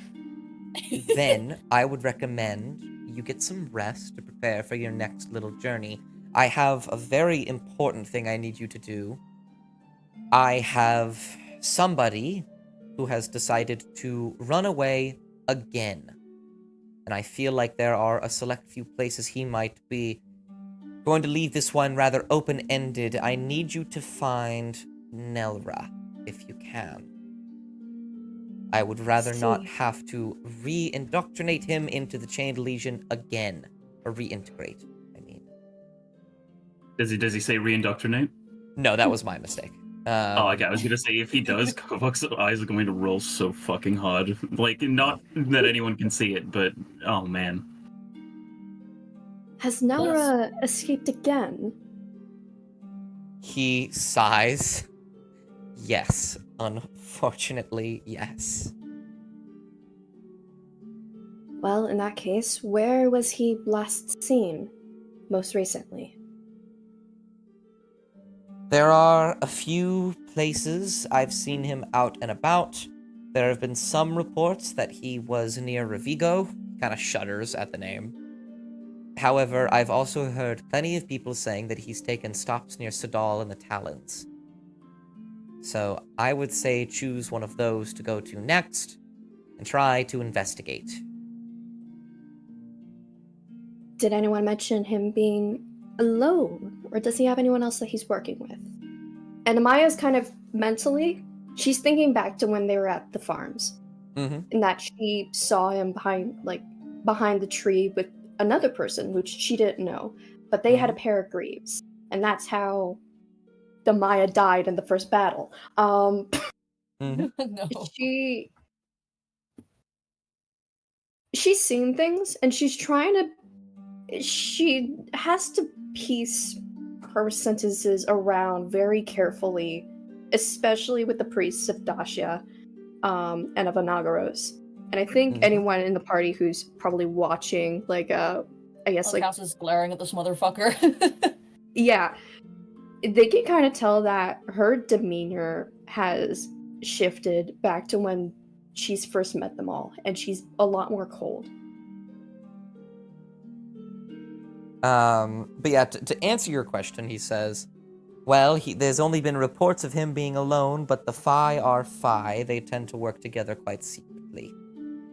Then I would recommend you get some rest to prepare for your next little journey. I have a very important thing I need you to do. I have somebody who has decided to run away again. And I feel like there are a select few places he might be going to leave this one rather open-ended. I need you to find Nelra, if you can. I would rather not have to re-indoctrinate him into the Chained Legion again. Or reintegrate, I mean. Does he say re-indoctrinate? No, that was my mistake. Okay, I was gonna say, if he does, Kovok's eyes are going to roll so fucking hard. Like, not that anyone can see it, but, oh man. Has Nelra escaped again? He sighs. Yes, unfortunately, yes. Well, in that case, where was he last seen? Most recently? There are a few places I've seen him out and about. There have been some reports that he was near Revigo. Kind of shudders at the name. However, I've also heard plenty of people saying that he's taken stops near Sadal and the Talons. So I would say choose one of those to go to next and try to investigate. Did anyone mention him being alone? Or does he have anyone else that he's working with? And Amaya's kind of mentally, she's thinking back to when they were at the farms. Mm-hmm. And that she saw him behind the tree with another person, which she didn't know. But they had a pair of greaves. And that's how Amaya died in the first battle. No. She's seen things, and she has to piece her sentences around very carefully, especially with the priests of Dashia and of Anagaros. And I think anyone in the party who's probably watching, House is glaring at this motherfucker. yeah, they can kind of tell that her demeanor has shifted back to when she's first met them all, and she's a lot more cold. But yeah, to answer your question, he says, Well, there's only been reports of him being alone, but the Phi are Phi. They tend to work together quite secretly.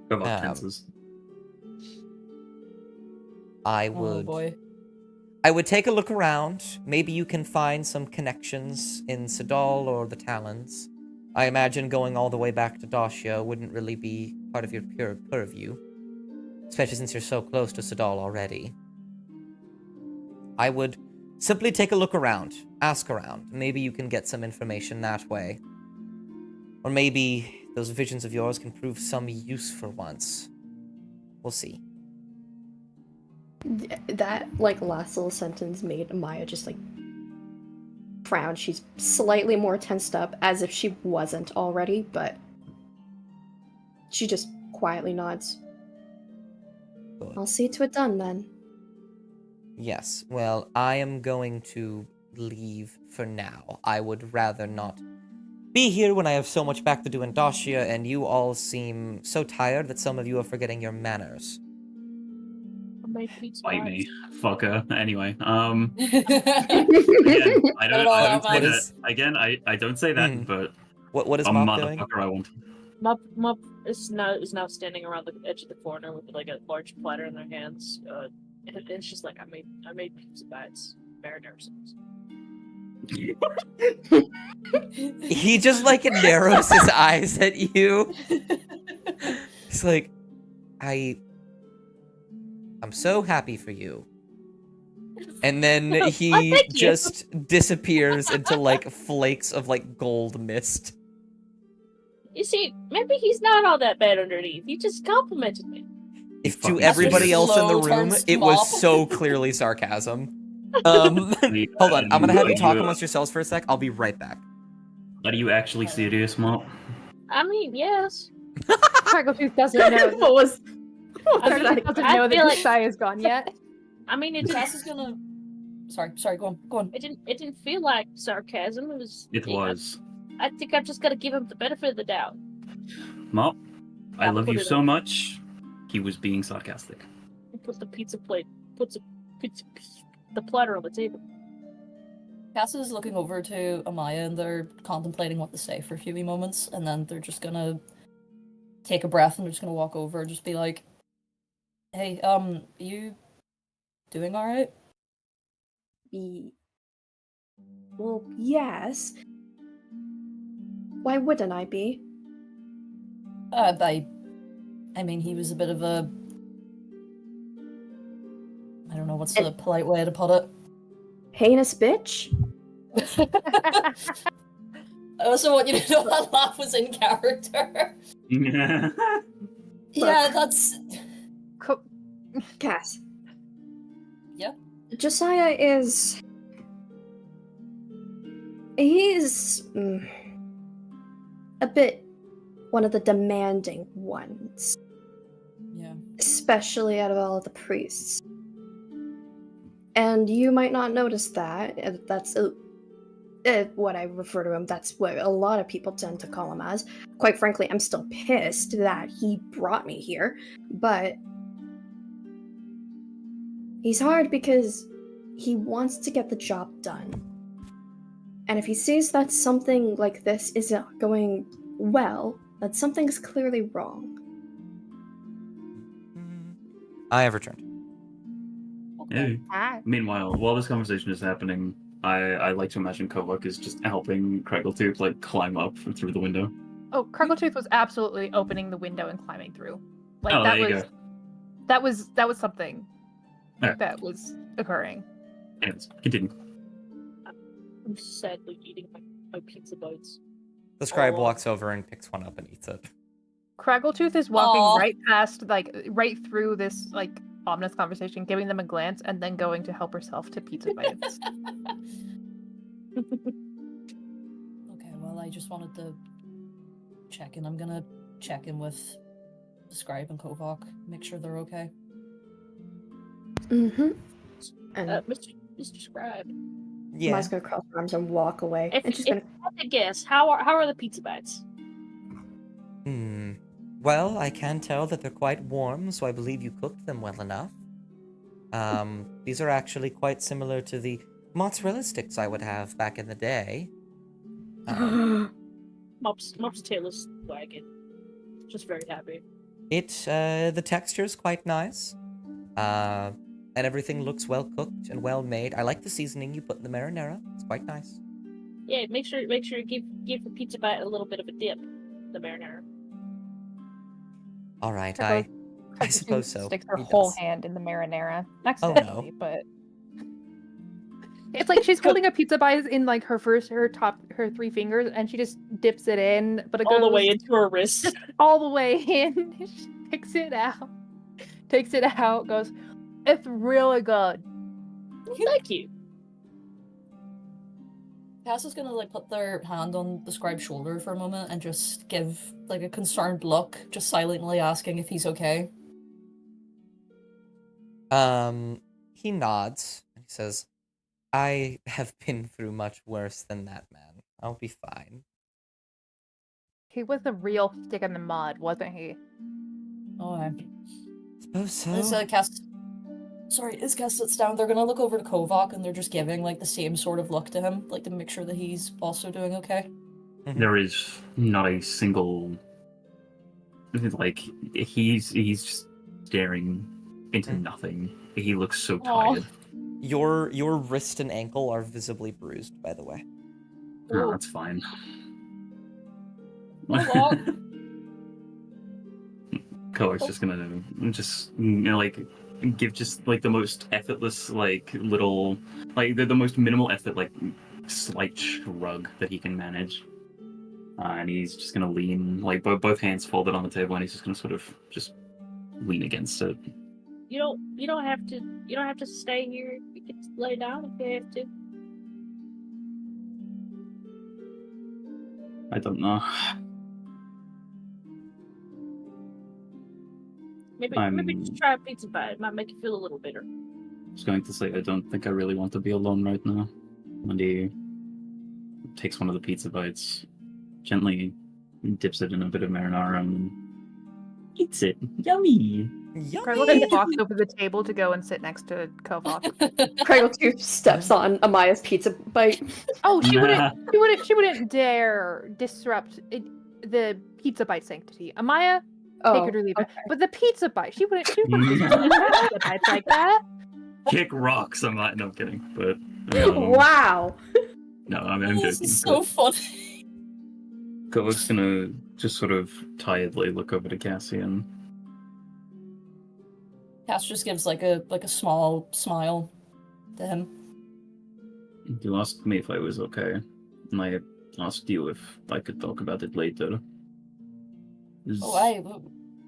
Kovok tenses. I Oh would boy. I would take a look around. Maybe you can find some connections in Sadal or the Talons. I imagine going all the way back to Dacia wouldn't really be part of your pure purview, especially since you're so close to Sadal already. I would simply take a look around, ask around. Maybe you can get some information that way. Or maybe those visions of yours can prove some use for once. We'll see. That last little sentence made Maya just frown. She's slightly more tensed up, as if she wasn't already, but she just quietly nods. Good. I'll see to it done then. Yes, well, I am going to leave for now. I would rather not be here when I have so much back to do in Dacia, and you all seem so tired that some of you are forgetting your manners. Bite me, fucker. Anyway, again, I Cut it all out, don't say man. that. Again, I don't say that, Hmm. but What is a Mop doing? motherfucker I want. Mop is now standing around the edge of the corner with a large platter in their hands. And it's just like I made pizza bites, marinara sauce. He just narrows his eyes at you. He's like, I'm so happy for you. And then he thank you. just disappears into flakes of gold mist. You see, maybe he's not all that bad underneath. He just complimented me. If fucking to everybody else in the slow room, turns it was Mop. so clearly sarcasm. Hold on, I'm gonna have you talk amongst yourselves for a sec. I'll be right back. Are you actually serious, Mop? I mean, yes. Craggletooth doesn't know. What was I Doesn't mean, doesn't I know that feel the like- Sai is gone yet. I mean, Cass is gonna. Sorry, go on. It didn't feel like sarcasm. It was. I think I've just got to give him the benefit of the doubt. Mop, I I'll love put you it so up. much. He was being sarcastic. He put the the platter on the table. Cass is looking over to Amaya and they're contemplating what to say for a few wee moments, and then they're just gonna take a breath and they're just gonna walk over and just be like, "Hey, you doing alright?" Well, yes. Why wouldn't I be? I mean, he was a bit of a. I don't know what's the polite way to put it. Heinous bitch? I also want you to know that laugh was in character. Yeah, that's. Cass. Yeah? Josiah is. He's. A bit one of the demanding ones. Yeah. Especially out of all of the priests. And you might not notice that. That's what I refer to him. That's what a lot of people tend to call him as. Quite frankly, I'm still pissed that he brought me here. But he's hard because he wants to get the job done. And if he sees that something like this isn't going well, that something's clearly wrong. I have returned. Yeah. Ah. Meanwhile, while this conversation is happening, I like to imagine Kovok is just helping Craggletooth climb up through the window. Oh, Craggletooth was absolutely opening the window and climbing through. Oh, that there you was go. that was something Alright. that was occurring. Anyways, continue. I'm sadly eating my pizza bites. The scribe Oh. walks over and picks one up and eats it. Craggletooth is walking Aw. right past, right through this ominous conversation, giving them a glance, and then going to help herself to pizza bites. Okay, well, I just wanted to check in. I'm gonna check in with the Scribe and Kovok, make sure they're okay. Mm-hmm. And Mr. Scribe, Yeah. Maya's gonna cross her arms and walk away. if, And she's if gonna. I had to guess, how are the pizza bites? Well, I can tell that they're quite warm, so I believe you cooked them well enough. These are actually quite similar to the mozzarella sticks I would have back in the day. Mop's tail is wagging. Just very happy. The texture is quite nice. And everything looks well cooked and well made. I like the seasoning you put in the marinara. It's quite nice. Yeah, make sure you give the pizza bite a little bit of a dip. The marinara. All right, Coco- I suppose so. Sticks her He whole does. hand in the marinara. Oh, Accidentally, no. but it's like she's holding a pizza bite in like her 3 fingers, and she just dips it in, but it All goes the way into her wrist. all the way in. She takes it out, goes, "It's really good." Thank you. Cass is gonna like put their hand on the scribe's shoulder for a moment and just give like a concerned look, just silently asking if he's okay. He nods and he says, I have been through much worse than that, man. I'll be fine. He was a real stick in the mud, wasn't he? Oh, I Suppose so. as Cass sits down, they're gonna look over to Kovac and they're just giving like the same sort of look to him, like to make sure that he's also doing okay. There is not a single, like, he's just staring into nothing. He looks so tired. Your wrist and ankle are visibly bruised, by the way. Oh, that's fine. Koak's just gonna like give just like the most effortless like little like the most minimal effort like slight shrug that he can manage. And he's just gonna lean like both hands folded on the table, and he's just gonna sort of just lean against it. You don't have to stay here. You can lay down if you have to. I don't know. Maybe just try a pizza bite. It might make you feel a little bitter. I was going to say I don't think I really want to be alone right now. And he takes one of the pizza bites, gently dips it in a bit of marinara, and eats it. Yummy! Yummy! Walks over the table to go and sit next to Kovac. Craigle 2 steps on Amaya's pizza bite. Oh, she wouldn't dare disrupt the pizza bite sanctity. Amaya, take it or leave it. But the pizza bite, she wouldn't disrupt pizza bites like that. Kick rocks! I'm not. No, I'm kidding. But Wow. no, I'm This joking. is so funny. Kovac's gonna just sort of tiredly look over to Cassian. Cass just gives like a small smile to him. You asked me if I was okay, and I asked you if I could talk about it later.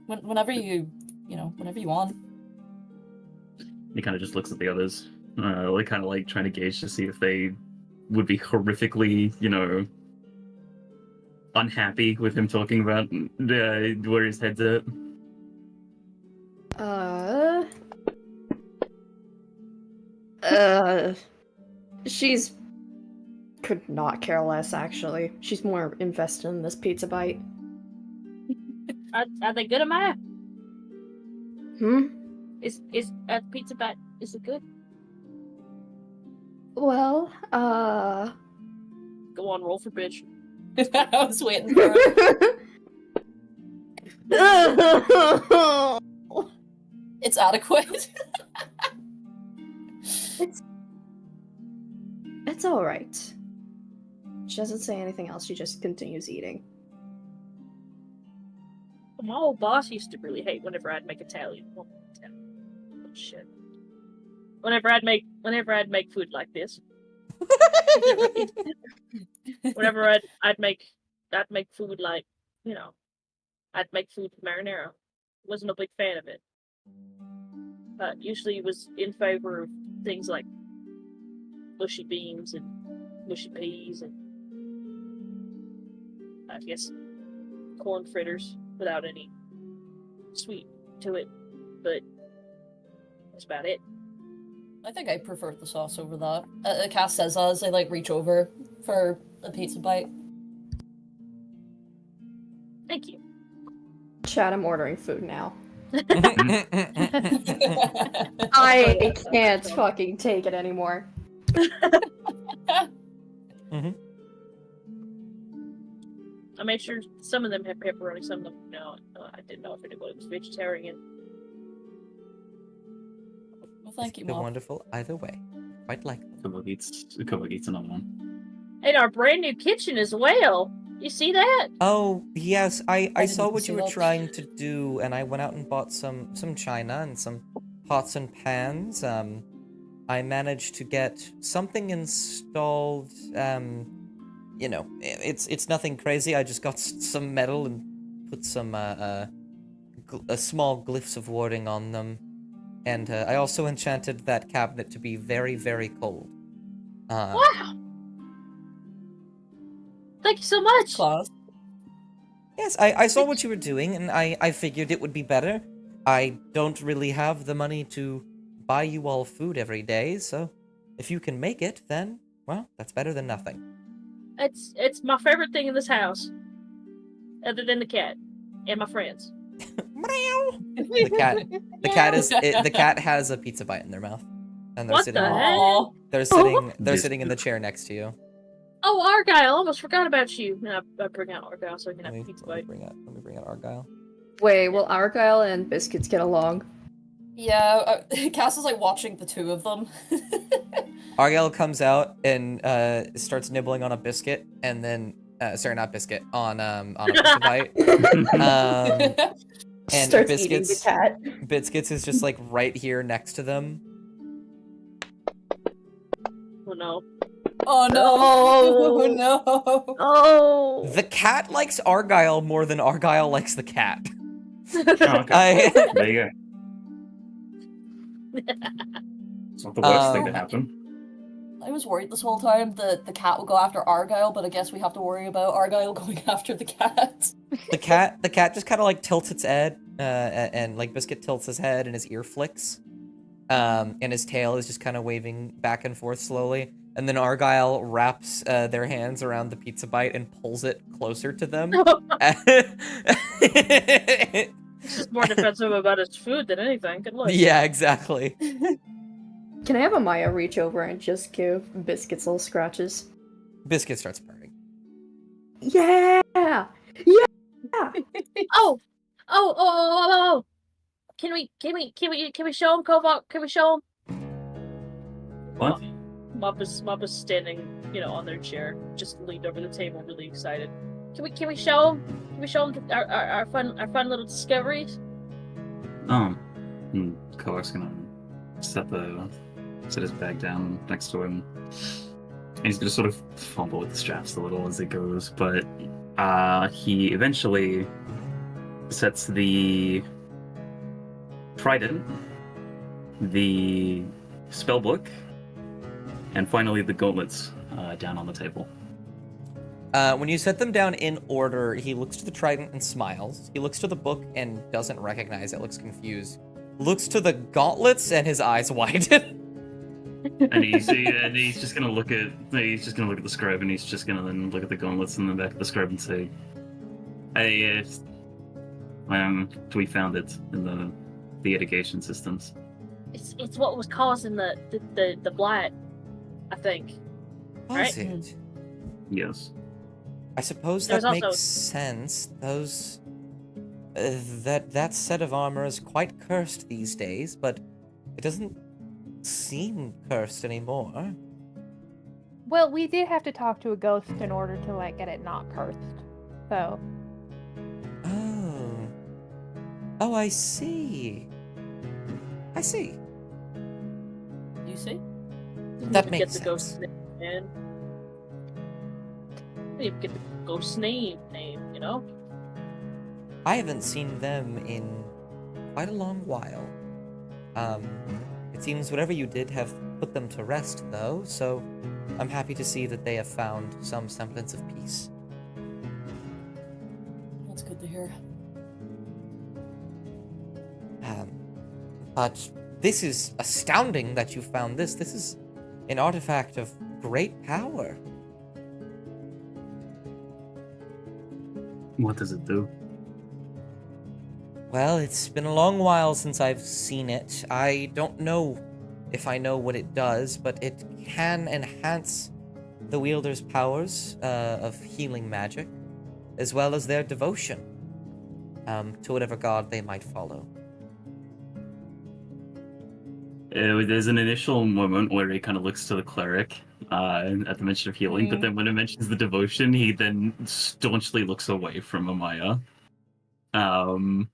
Whenever you want. He kind of just looks at the others, like kind of like trying to gauge to see if they would be horrifically, unhappy with him talking about where his head's at. She's could not care less, actually. She's more invested in this pizza bite. Are they good, Amaya? Is pizza bite, is it good? Well, Go on, roll for bitch. I was waiting for it. It's adequate. It's alright. She doesn't say anything else, she just continues eating. My old boss used to really hate whenever I'd make Italian. Oh, shit. Whenever I'd make food like this. Whenever I'd make food like, I'd make food with marinara. Wasn't a big fan of it. But usually was in favor of things like mushy beans and mushy peas and I guess corn fritters without any sweet to it. But that's about it. I think I prefer the sauce over that. Cass says as they reach over for a pizza bite. Thank you. Chad, I'm ordering food now. I can't fucking take it anymore. Hmm. I made sure some of them had pepperoni, some of them no. I didn't know if anybody was vegetarian. Well, thank you, They're Mom. wonderful either way. Quite like them. Kobok eats another one. And our brand new kitchen as well. You see that? Oh, yes, I didn't saw even what see you were that. trying to do, and I went out and bought some china and some pots and pans. I managed to get something installed. You know, it's nothing crazy. I just got some metal and put some small glyphs of warding on them, and I also enchanted that cabinet to be very, very cold. Wow. Thank you so much. Class. Yes, I saw what you were doing, and I figured it would be better. I don't really have the money to buy you all food every day, so if you can make it, then, well, that's better than nothing. It's my favorite thing in this house. Other than the cat. And my friends. Meow. The cat has a pizza bite in their mouth, and they're What sitting. the heck? Aw. They're sitting in the chair next to you. Oh, Argyle, I almost forgot about you. And I bring out Argyle so I can have a pizza bite. Let me bring out Argyle. Wait, will Argyle and Biscuits get along? Yeah, Cass is like watching the two of them. Argyle comes out and starts nibbling on a biscuit, and then sorry, not biscuit, on a pizza bite. And Starts eating the cat. Biscuits is just like right here next to them. Oh no. Oh no! Oh. Oh no! Oh. The cat likes Argyle more than Argyle likes the cat. Oh, okay. I There you go. It's not the worst thing to happen. I was worried this whole time that the cat would go after Argyle, but I guess we have to worry about Argyle going after the cat. the cat just kind of like tilts its head, and like Biscuit tilts his head and his ear flicks, and his tail is just kind of waving back and forth slowly. And then Argyle wraps their hands around the pizza bite and pulls it closer to them. It's just more defensive about its food than anything. Good luck. Yeah, exactly. Can I have Amaya reach over and just give Biscuits little scratches? Biscuit starts purring. Yeah! Yeah! Oh. Can we show him, Kovac? Can we show him? What? Mop is standing, on their chair, just leaned over the table, really excited. Can we show him? Can we show him our fun little discoveries? Kovac's gonna set his bag down next to him. And he's gonna sort of fumble with the straps a little as it goes, but he eventually sets the trident, the spellbook, and finally the gauntlets down on the table. When you set them down in order, he looks to the trident and smiles. He looks to the book and doesn't recognize it, looks confused. Looks to the gauntlets and his eyes widen. And he's just gonna look at the scribe, and he's just gonna then look at the gauntlets in the back of the scribe and say, "Hey, we found it in the irrigation systems." It's what was causing the blight, I think. Was Right? it? Yes. I suppose There's that makes also- sense. Those that set of armor is quite cursed these days, but it doesn't seem cursed anymore. Well, we did have to talk to a ghost in order to get it not cursed. So Oh, I see. I see. You see? That Get makes the ghost sense. name, man. Maybe get the ghost name, I haven't seen them in quite a long while. It seems whatever you did have put them to rest, though, so I'm happy to see that they have found some semblance of peace. That's good to hear. But this is astounding that you found this. This is an artifact of great power. What does it do? Well, it's been a long while since I've seen it. I don't know if I know what it does, but it can enhance the wielder's powers of healing magic, as well as their devotion to whatever god they might follow. There's an initial moment where he kind of looks to the cleric at the mention of healing, but then when it mentions the devotion, he then staunchly looks away from Amaya. And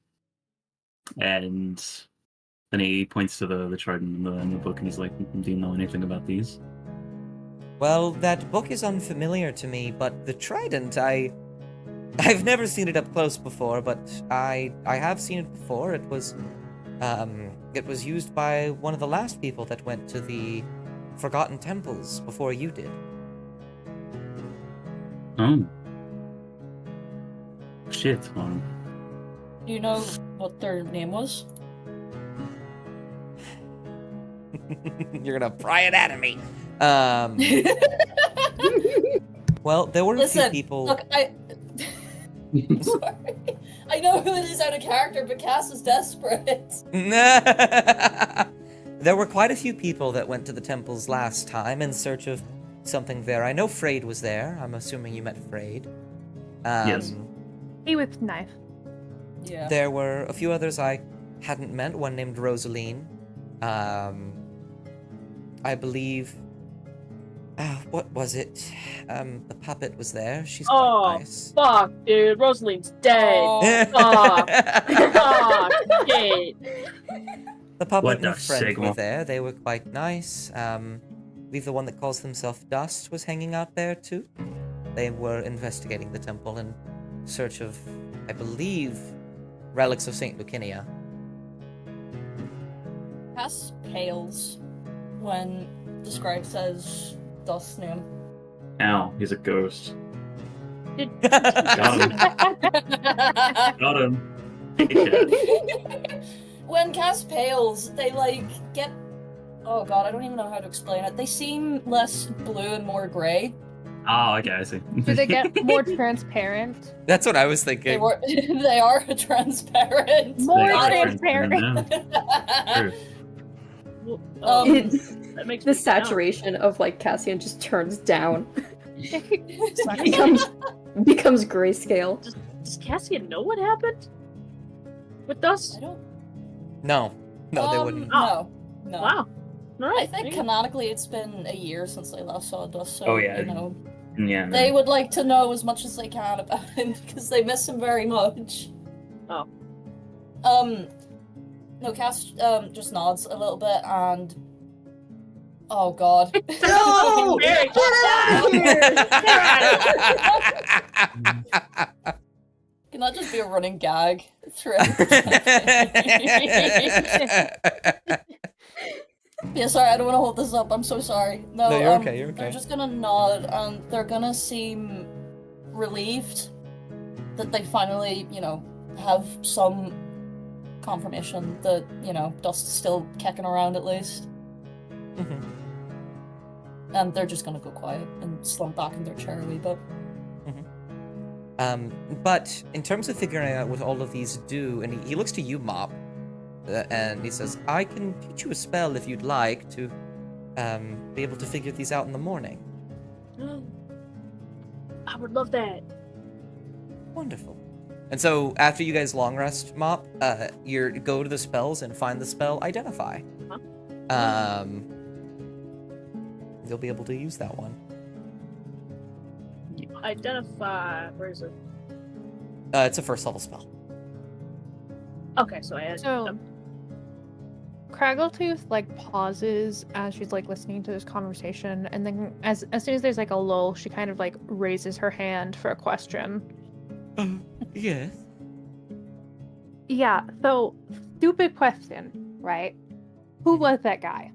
then he points to the chart in the book, and he's like, "Do you know anything about these?" Well, that book is unfamiliar to me, but the trident, I've never seen it up close before, but I have seen it before. It was used by one of the last people that went to the Forgotten Temples before you did. Oh. Shit, Do you know what their name was? You're gonna pry it out of me. Well, there were a few Listen, people. look, sorry. I know who it is out of character, but Cass is desperate. There were quite a few people that went to the temples last time in search of something there. I know Freyed was there. I'm assuming you met Freyed. Yes. He with knife. Yeah. There were a few others I hadn't met. One named Rosaline. I believe. What was it? The puppet was there. She's quite nice. Fuck, dude. Rosaline's dead. Oh. Fuck. Fuck. Shit. The puppet What and the friend were signal? there. They were quite nice. I believe the one that calls himself Dust was hanging out there too. They were investigating the temple in search of, I believe, relics of Saint Lucinia. Cass pales when described as Dust's name. Ow, he's a ghost. Did- Got him. Got him. Yeah. When Cass pales, they get. Oh god, I don't even know how to explain it. They seem less blue and more grey. Oh, okay, I see. Do they get more transparent? That's what I was thinking. They are transparent. More They are transparent. True. It's That makes the me sad. saturation of Cassian just turns down, Exactly. becomes grayscale. Does Cassian know what happened with Dust? I don't. No, they wouldn't. No. Wow. All right. I think canonically it's been a year since they last saw Dust, so Oh, yeah. you know, Yeah. No. they would like to know as much as they can about him because they miss him very much. Oh. No, Cass just nods a little bit and. Oh god. No! Mary, Get out of here! Can that just be a running gag throughout? Yeah, sorry, I don't want to hold this up. I'm so sorry. No, No, you're okay, you're They're okay. just gonna nod and they're gonna seem relieved that they finally, have some confirmation that, Dust is still kicking around at least. Mhm. And they're just gonna go quiet and slump back in their chair a wee bit. But in terms of figuring out what all of these do, and he looks to you, Mop, and he says, I can teach you a spell if you'd like to be able to figure these out in the morning. I would love that. Wonderful. And so after you guys long rest, Mop, you go to the spells and find the spell Identify. You'll be able to use that one. Identify. Where is it? It's a first level spell. Okay, so I had. So, Craggletooth pauses as she's listening to this conversation, and then as soon as there's a lull, she kind of raises her hand for a question. Yes. Yeah. So, stupid question, right? Who was that guy?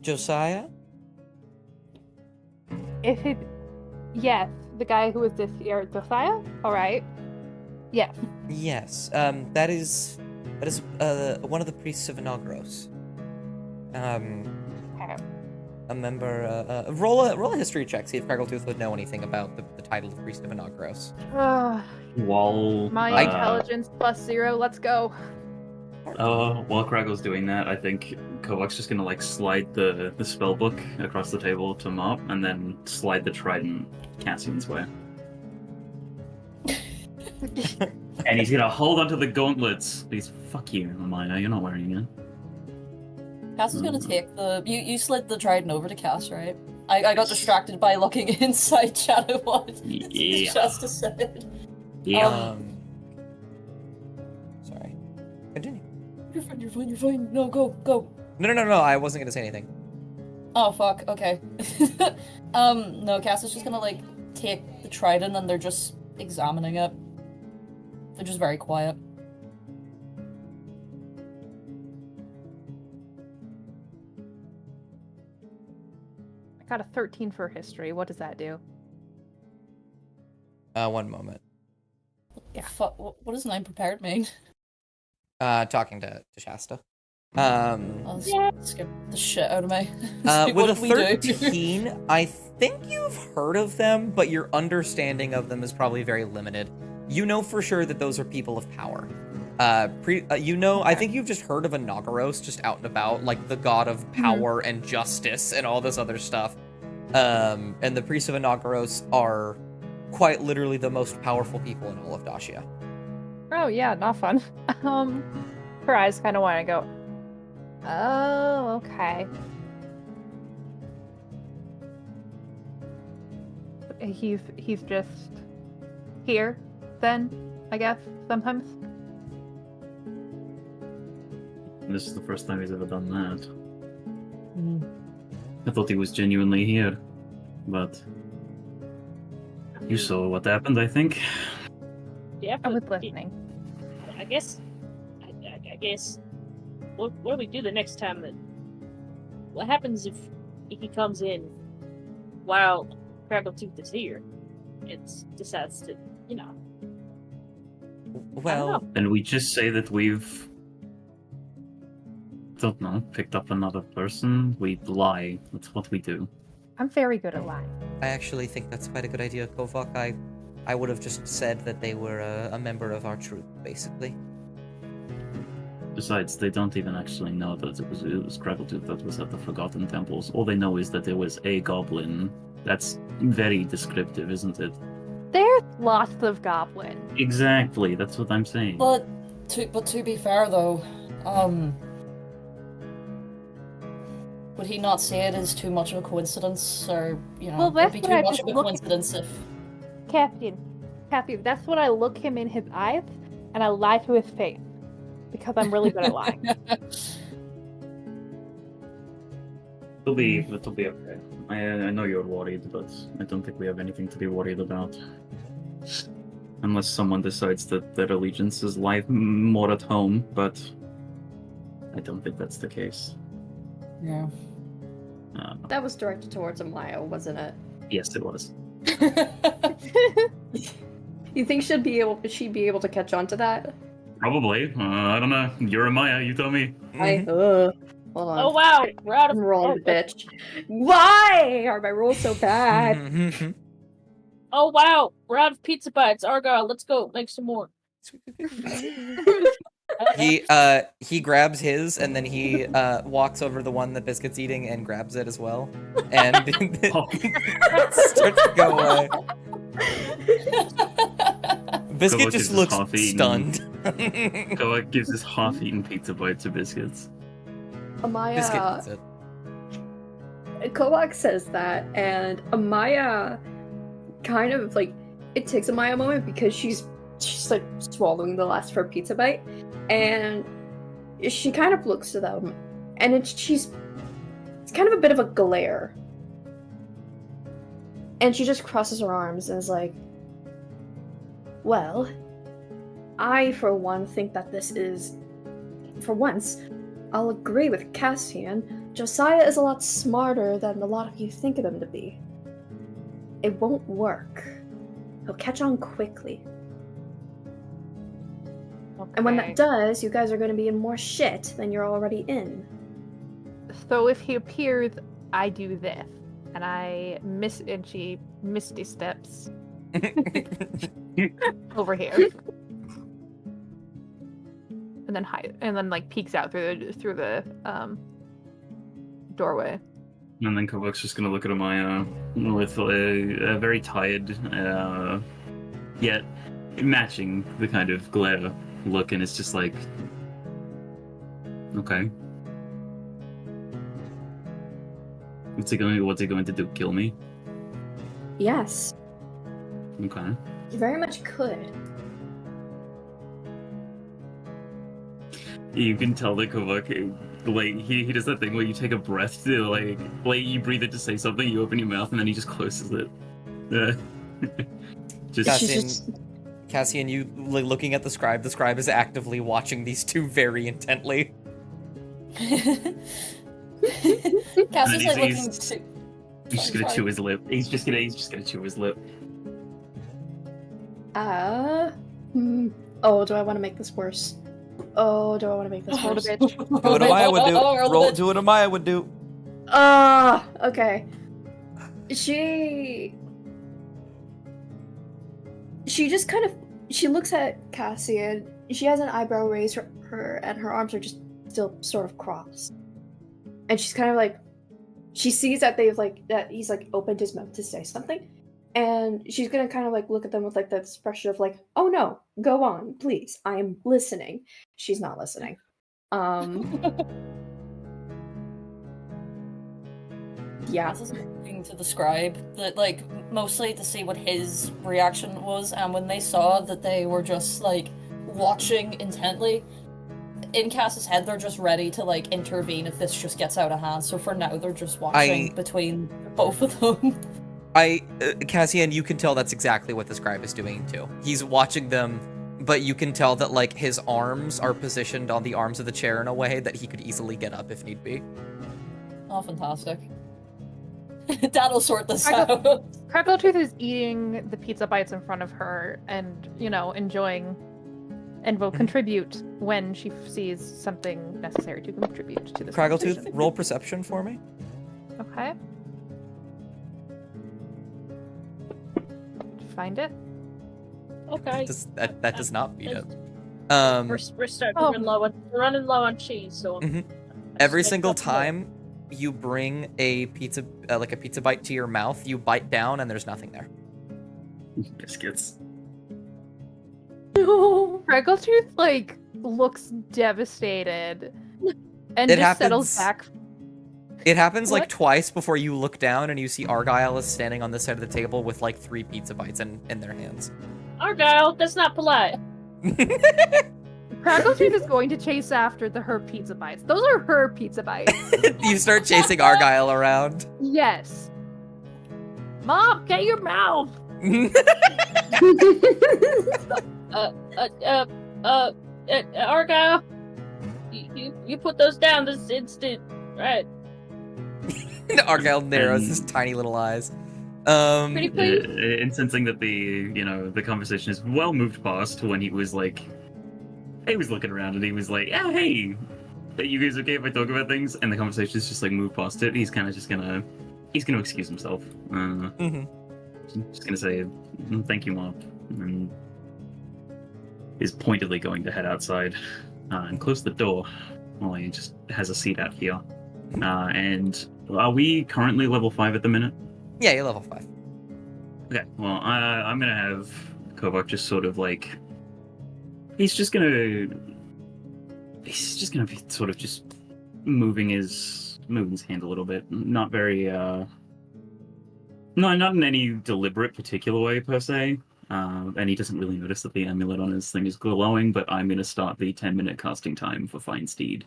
Josiah? Yes, the guy who was this year, Josiah. All right. Yes. Yes. That is one of the priests of Inagros. Okay. A member. Roll a history check. See if Craggletooth would know anything about the title of priest of Inagros. Wall. My intelligence +0. Let's go. While Kraggle's doing that, I think Kovak's just gonna like slide the spell book across the table to Mop, and then slide the trident Cassian's way. And he's gonna hold onto the gauntlets. Please, fuck you, Amaya. You're not wearing it. Cass is gonna take the. You slid the trident over to Cass, right? I got distracted by looking inside Shadowwood. Yeah. Just a second. Yeah. Sorry. Continue. You're fine. No, go. No. I wasn't gonna say anything. Oh, fuck. Okay. No, Cass is just gonna, like, take the trident and they're just examining it. They're just very quiet. I got a 13 for history. What does that do? One moment. Yeah. What does 9 prepared mean? Talking to Shasta. I'll skip the shit out of me. With a What do we do? 13, I think you've heard of them, but your understanding of them is probably very limited. You know for sure that those are people of power. I think you've just heard of Anagaros just out and about, like the god of power and justice and all this other stuff. And the priests of Anagaros are quite literally the most powerful people in all of Dacia. Oh yeah, not fun. Her eyes kind of want to go. Oh, okay. He's just here, then, I guess, sometimes. This is the first time he's ever done that. I thought he was genuinely here, but you saw what happened, I think. Yeah, I was but listening. I guess. What do we do the next time? What happens if he comes in while Craggletooth is here and decides to, Well, And we just say that we've, don't know, picked up another person. We lie. That's what we do. I'm very good at lying. I actually think that's quite a good idea, Kovak. I would have just said that they were a member of our troop, basically. Besides, they don't even actually know that it was Craggletooth that was at the Forgotten Temples. All they know is that there was a goblin. That's very descriptive, isn't it? There's lots of goblins. Exactly, that's what I'm saying. But to be fair though, would he not say it as too much of a coincidence, or Well, would it be that's too what I much just of a look- coincidence if? Cassian, that's when I look him in his eyes and I lie to his face because I'm really good at lying. It'll be okay. I know you're worried, but I don't think we have anything to be worried about. Unless someone decides that their allegiances lie more at home, but I don't think that's the case. Yeah. That was directed towards Amaya, wasn't it? Yes, it was. You think she'd be able to catch on to that? Probably. I don't know. You're a Maya, you tell me. Hold on. Oh wow, we're out of I'm rolling, bitch. Why are my rolls so bad? Oh wow, we're out of pizza bites. Argyle, let's go make some more. He grabs his and then he walks over to the one that Biscuit's eating and grabs it as well, and starts to go away. Biscuit Kovak just is looks half-eaten. stunned. Kovak gives his half-eaten pizza bite to Biscuits. Biscuit Amaya, eats it. Kovak says that, and Amaya kind of like, it takes Amaya a moment because she's like swallowing the last of her pizza bite, and she kind of looks to them, and it's kind of a bit of a glare, and she just crosses her arms and is like, well, I for one think that this is, for once, I'll agree with Cassian. Josiah is a lot smarter than a lot of you think of him to be. It won't work. He'll catch on quickly. And when that does, you guys are going to be in more shit than you're already in. So if he appears, I do this, and she misty steps over here. and then like peeks out through the doorway. And then Kovok's just gonna look at Amaya with a very tired, yet matching the kind of glare look, and it's just like, okay. What's he going to do? Kill me? Yes, Okay. you very much could. You can tell that Kovok, like, he does that thing where you take a breath to, like you breathe it to say something, you open your mouth, and then he just closes it. Just Cassian, you looking at the scribe is actively watching these two very intently. Cassie's like looking he's to... just gonna chew his lip. He's just gonna chew his lip. Oh, do I want to make this worse? Oh, do I want to make this Hold a worse? bitch. Do what Amaya would do. Do what Amaya would do. Okay. She just kind of, she looks at Cassian. She has an eyebrow raised, her and her arms are just still sort of crossed. And she's kind of like, she sees that that he's like opened his mouth to say something, and she's gonna kind of like look at them with like that expression of like, oh no, go on, please, I am listening. She's not listening. Yeah. Cass is looking to the scribe, that like mostly to see what his reaction was, and when they saw that they were just like watching intently, in Cass's head they're just ready to like intervene if this just gets out of hand. So for now they're just watching between both of them. Cassian, you can tell that's exactly what the scribe is doing too. He's watching them, but you can tell that like his arms are positioned on the arms of the chair in a way that he could easily get up if need be. Oh, fantastic. That'll sort this out. Crackletooth is eating the pizza bites in front of her and, enjoying, and will contribute when she sees something necessary to contribute to this. Crackletooth, roll perception for me. Okay. Find it. Okay. That does not beat it. We're starting we're running low on cheese, so every single time you bring a pizza bite to your mouth, you bite down and there's nothing there. Biscuits. Crackletooth looks devastated and just settles back. It happens What? twice before you look down and you see Argyle is standing on this side of the table with 3 pizza bites in their hands. Argyle, that's not polite. Crackletooth is going to chase after her pizza bites. Those are her pizza bites. You start chasing Argyle around. Yes. Mom, get your mouth. Argyle, you put those down this instant, right? Argyle narrows his tiny little eyes. Pretty please. And sensing that the conversation is well moved past when he was he was looking around and he was like, yeah, hey, are you guys okay if I talk about things? And the conversation is just moved past it. He's kind of just gonna excuse himself. Just gonna say, thank you, Mom. And is pointedly going to head outside and close the door while he just has a seat out here. And are we currently level 5 at the minute? Yeah, you're level 5. Okay, well, I'm gonna have Kovok just sort of he's just gonna be sort of just moving his hand a little bit. Not very, no, not in any deliberate particular way per se. And he doesn't really notice that the amulet on his thing is glowing, but I'm gonna start the 10-minute casting time for Fine Steed.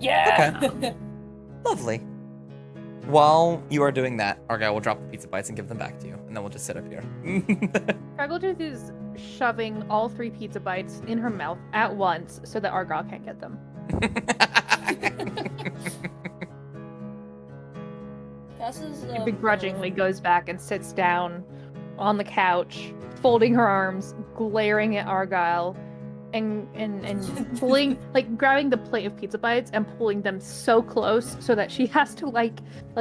Yeah! Okay. Lovely. While you are doing that, Argyle will drop the pizza bites and give them back to you, and then we'll just sit up here. Crackletooth is shoving all 3 pizza bites in her mouth at once so that Argyle can't get them. She begrudgingly goes back and sits down on the couch, folding her arms, glaring at Argyle, and pulling, grabbing the plate of pizza bites and pulling them so close so that she has to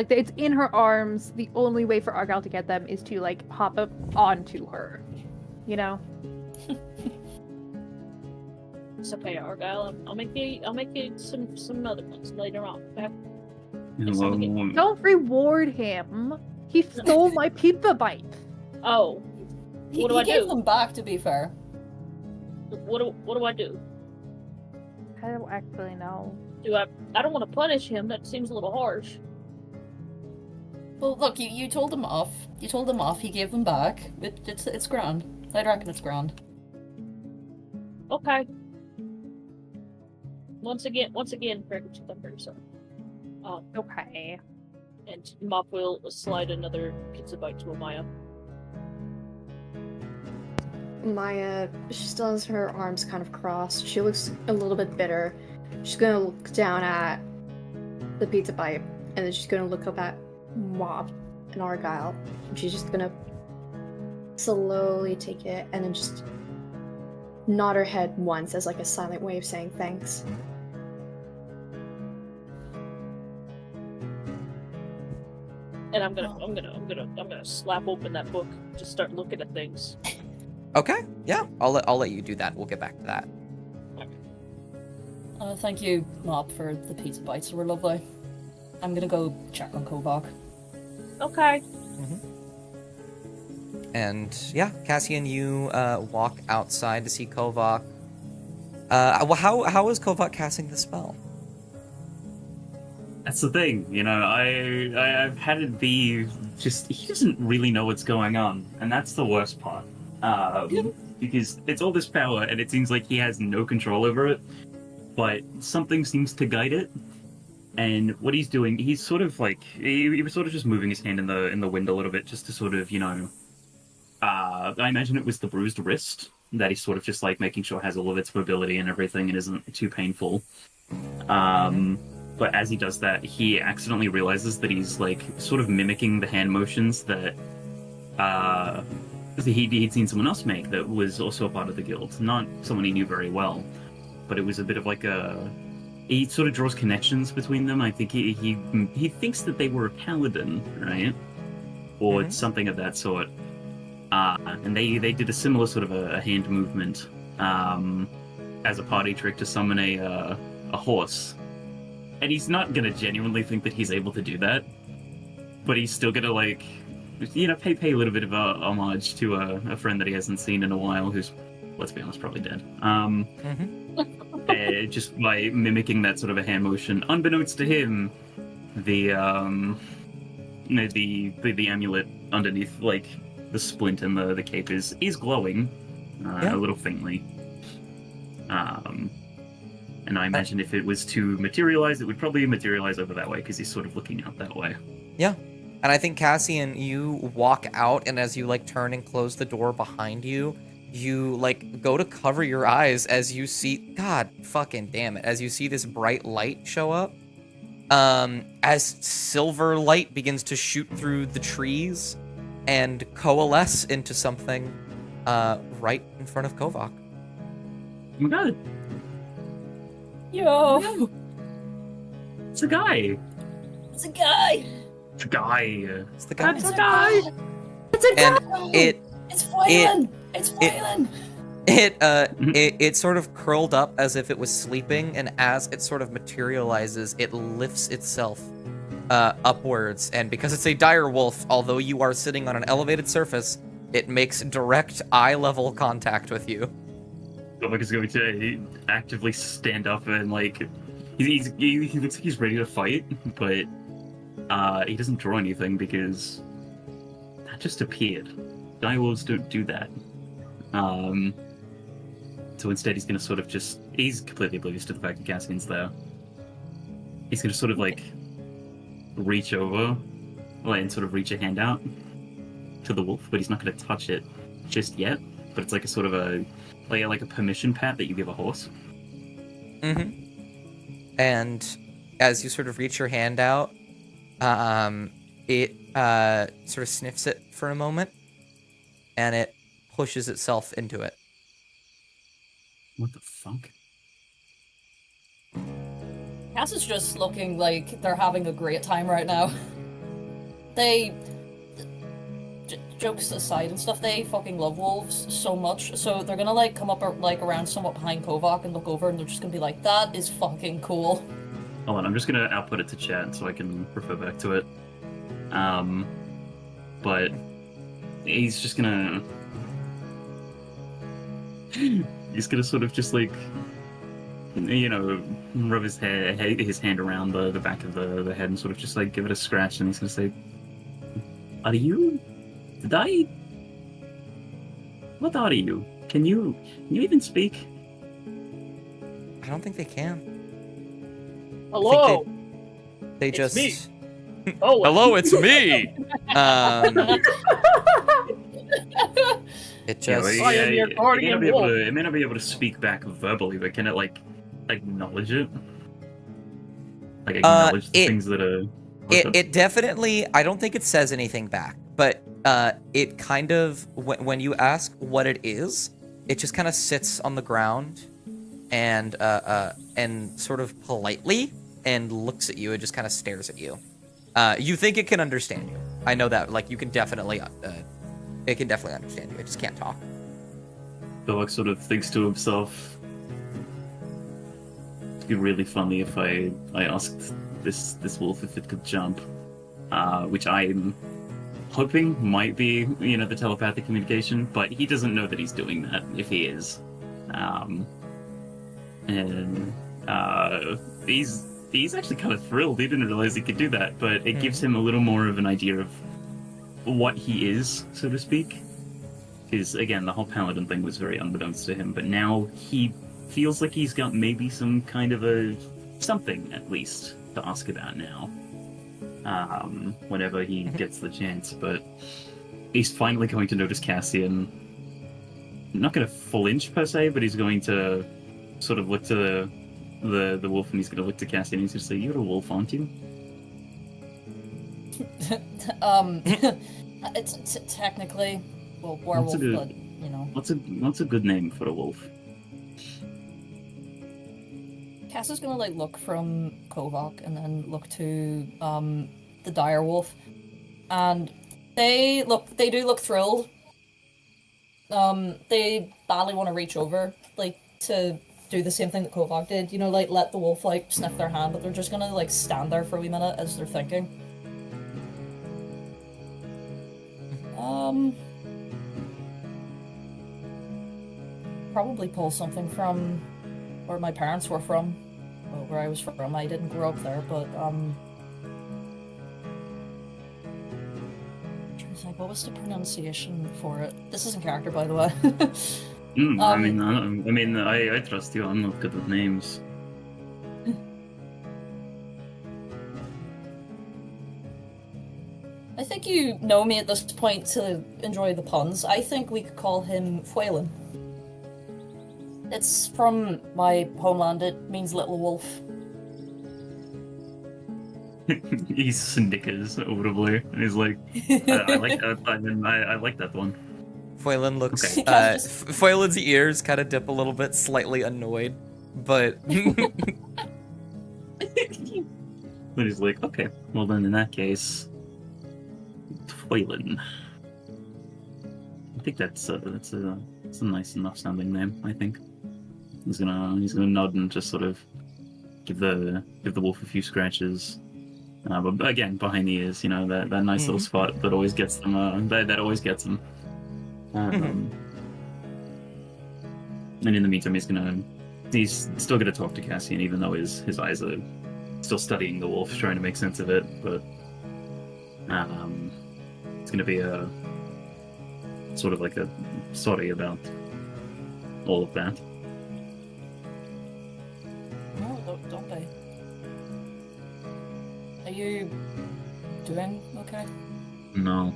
it's in her arms. The only way for Argyle to get them is to hop up onto her, It's okay, Argyle. I'll make you some other ones later on. Okay? Don't reward him. He stole my pizza bite. Oh, He what do I gave do? them back, to be fair. What do I do? I don't actually know. I don't want to punish him. That seems a little harsh. Well, look, you told him off. You told him off. He gave them back. It's grand. I reckon it's grand. Okay. Once again, congratulations, I'm pretty sorry. Okay. And Mop will slide another pizza bite to Amaya. Maya, she still has her arms kind of crossed. She looks a little bit bitter. She's gonna look down at the pizza bite, and then she's gonna look up at Mop and Argyle. And she's just gonna slowly take it and then just nod her head once as like a silent way of saying thanks. And I'm gonna slap open that book, just start looking at things. Okay, yeah, I'll let you do that. We'll get back to that. Thank you, Mop, for the pizza bites. They were lovely. I'm gonna go check on Kovak. Okay. And yeah, Cassian, you walk outside to see Kovak. Well, how is Kovak casting the spell? That's the thing, you know. I've had it be just he doesn't really know what's going on, and that's the worst part. Because it's all this power, and it seems like he has no control over it. But something seems to guide it, and what he's doing, he's sort of like he was sort of just moving his hand in the wind a little bit, just to sort of, you know. I imagine it was the bruised wrist that he's sort of just like making sure has all of its mobility and everything and isn't too painful. But as he does that, he accidentally realizes that he's like sort of mimicking the hand motions that he'd seen someone else make that was also a part of the guild. Not someone he knew very well, but it was a bit of like he sort of draws connections between them. I think he thinks that they were a paladin, right? Or something of that sort. And they did a similar sort of a hand movement as a party trick to summon a horse. And he's not gonna genuinely think that he's able to do that, but he's still gonna like, you know, pay a little bit of a homage to a friend that he hasn't seen in a while, who's, let's be honest, probably dead. Just by mimicking that sort of a hand motion, unbeknownst to him, the amulet underneath, like the splint and the cape is glowing a little faintly. And I imagine if it was to materialize, it would probably materialize over that way, because he's sort of looking out that way. Yeah. And I think, Cassian, you walk out, and as you, like, turn and close the door behind you, you, like, go to cover your eyes as you see... God fucking damn it. As you see this bright light show up. As silver light begins to shoot through the trees and coalesce into something right in front of Kovak. Oh my god. Yo! It's a guy! It's a guy! It's a guy! It's the guy. It's a guy! It's a And guy! It's Waylon! It's Waylon! It sort of curled up as if it was sleeping, and as it sort of materializes, it lifts itself upwards. And because it's a dire wolf, although you are sitting on an elevated surface, it makes direct eye-level contact with you. Kovak is going to actively stand up and like he looks like he's ready to fight, but he doesn't draw anything because that just appeared. Direwolves don't do that. So instead he's going to sort of he's completely oblivious to the fact that Cassian's there. He's going to sort of like reach over and sort of reach a hand out to the wolf, but he's not going to touch it just yet. But it's like a sort of like a permission pat that you give a horse. And as you sort of reach your hand out, it sort of sniffs it for a moment, and it pushes itself into it. What the fuck? Cass is just looking like they're having a great time right now. jokes aside and stuff, they fucking love wolves so much. So they're gonna like come up like around somewhat behind Kovac and look over, and they're just gonna be like, "That is fucking cool." Hold on, I'm just gonna output it to chat so I can refer back to it. But he's just gonna sort of just like, you know, rub his hand around the back of the head and sort of just like give it a scratch, and he's gonna say, "Are you? Did I? What are you? Can you even speak?" I don't think they can. Hello. They It's just. me. Oh, Hello, it's me. It Yeah, just. well, I am your it guardian wolf. It may not be able to speak back verbally, but can it like acknowledge it? Like acknowledge the things that are. It definitely. I don't think it says anything back, but it kind of when you ask what it is, it just kind of sits on the ground, and sort of politely and looks at you and just kind of stares at you. You think it can understand you. I know that. Like you can definitely. It can definitely understand you. It just can't talk. Belloc sort of thinks to himself, "It'd be really funny if I asked this wolf if it could jump," which I'm hoping might be, you know, the telepathic communication, but he doesn't know that he's doing that if he is. He's actually kind of thrilled. He didn't realize he could do that, but it gives him a little more of an idea of what he is, so to speak. Because, again, the whole paladin thing was very unbeknownst to him, but now he feels like he's got maybe some kind of something, at least, to ask about now. Whenever he gets the chance, but he's finally going to notice Cassian. Not going to flinch, per se, but he's going to sort of look to the wolf, and he's going to look to Cassian, and he's going to say, "You're a wolf, aren't you?" It's technically, well, werewolf, but you know. What's a good name for a wolf? Cass is gonna like look from Kovac and then look to the dire wolf, and they do look thrilled. They badly want to reach over, like to do the same thing that Kovac did, you know, like let the wolf like sniff their hand, but they're just gonna like stand there for a wee minute as they're thinking. Probably pull something from where my parents were from. Well, where I was from. I didn't grow up there, but I'm trying to think, what was the pronunciation for it? This isn't character, by the way. I trust you. I'm not good with names. I think you know me at this point to enjoy the puns. I think we could call him Fuelin. It's from my homeland. It means little wolf. He snickers audibly, and he's like, "I like that. I like that one." Foylan looks. Okay. Foylan's ears kind of dip a little bit, slightly annoyed, but. But he's like, "Okay, well then, in that case, Foylan. I think that's a nice enough sounding name. I think he's gonna nod and just sort of give the wolf a few scratches, but again behind the ears, you know, that nice little spot that always gets them. That always gets them. And in the meantime, he's still gonna talk to Cassian, even though his eyes are still studying the wolf, trying to make sense of it. But it's gonna be a sort of like a sorry about all of that. No, don't be. Are you doing okay? No.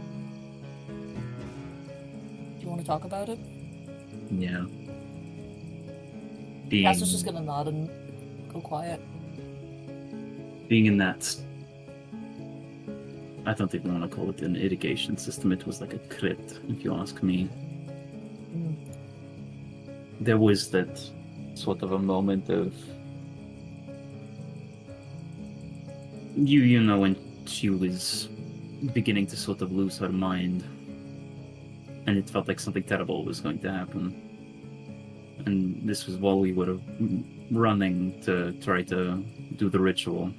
Do you want to talk about it? Yeah. Cass is just gonna nod and go quiet. Being in that, I don't even want to call it an irrigation system. It was like a crypt, if you ask me. There was that sort of a moment of, you know, when she was beginning to sort of lose her mind, and it felt like something terrible was going to happen. And this was while we were running to try to do the ritual.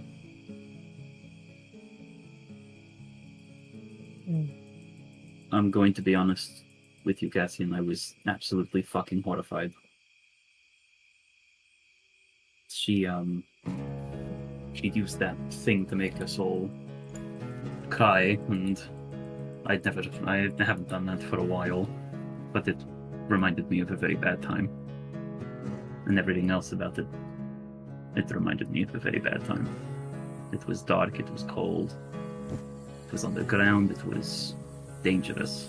I'm going to be honest with you, Cassian. I was absolutely fucking horrified. She'd used that thing to make us all cry, and I haven't done that for a while, but it reminded me of a very bad time. And everything else about it, it reminded me of a very bad time. It was dark, it was cold, it was underground, it was dangerous.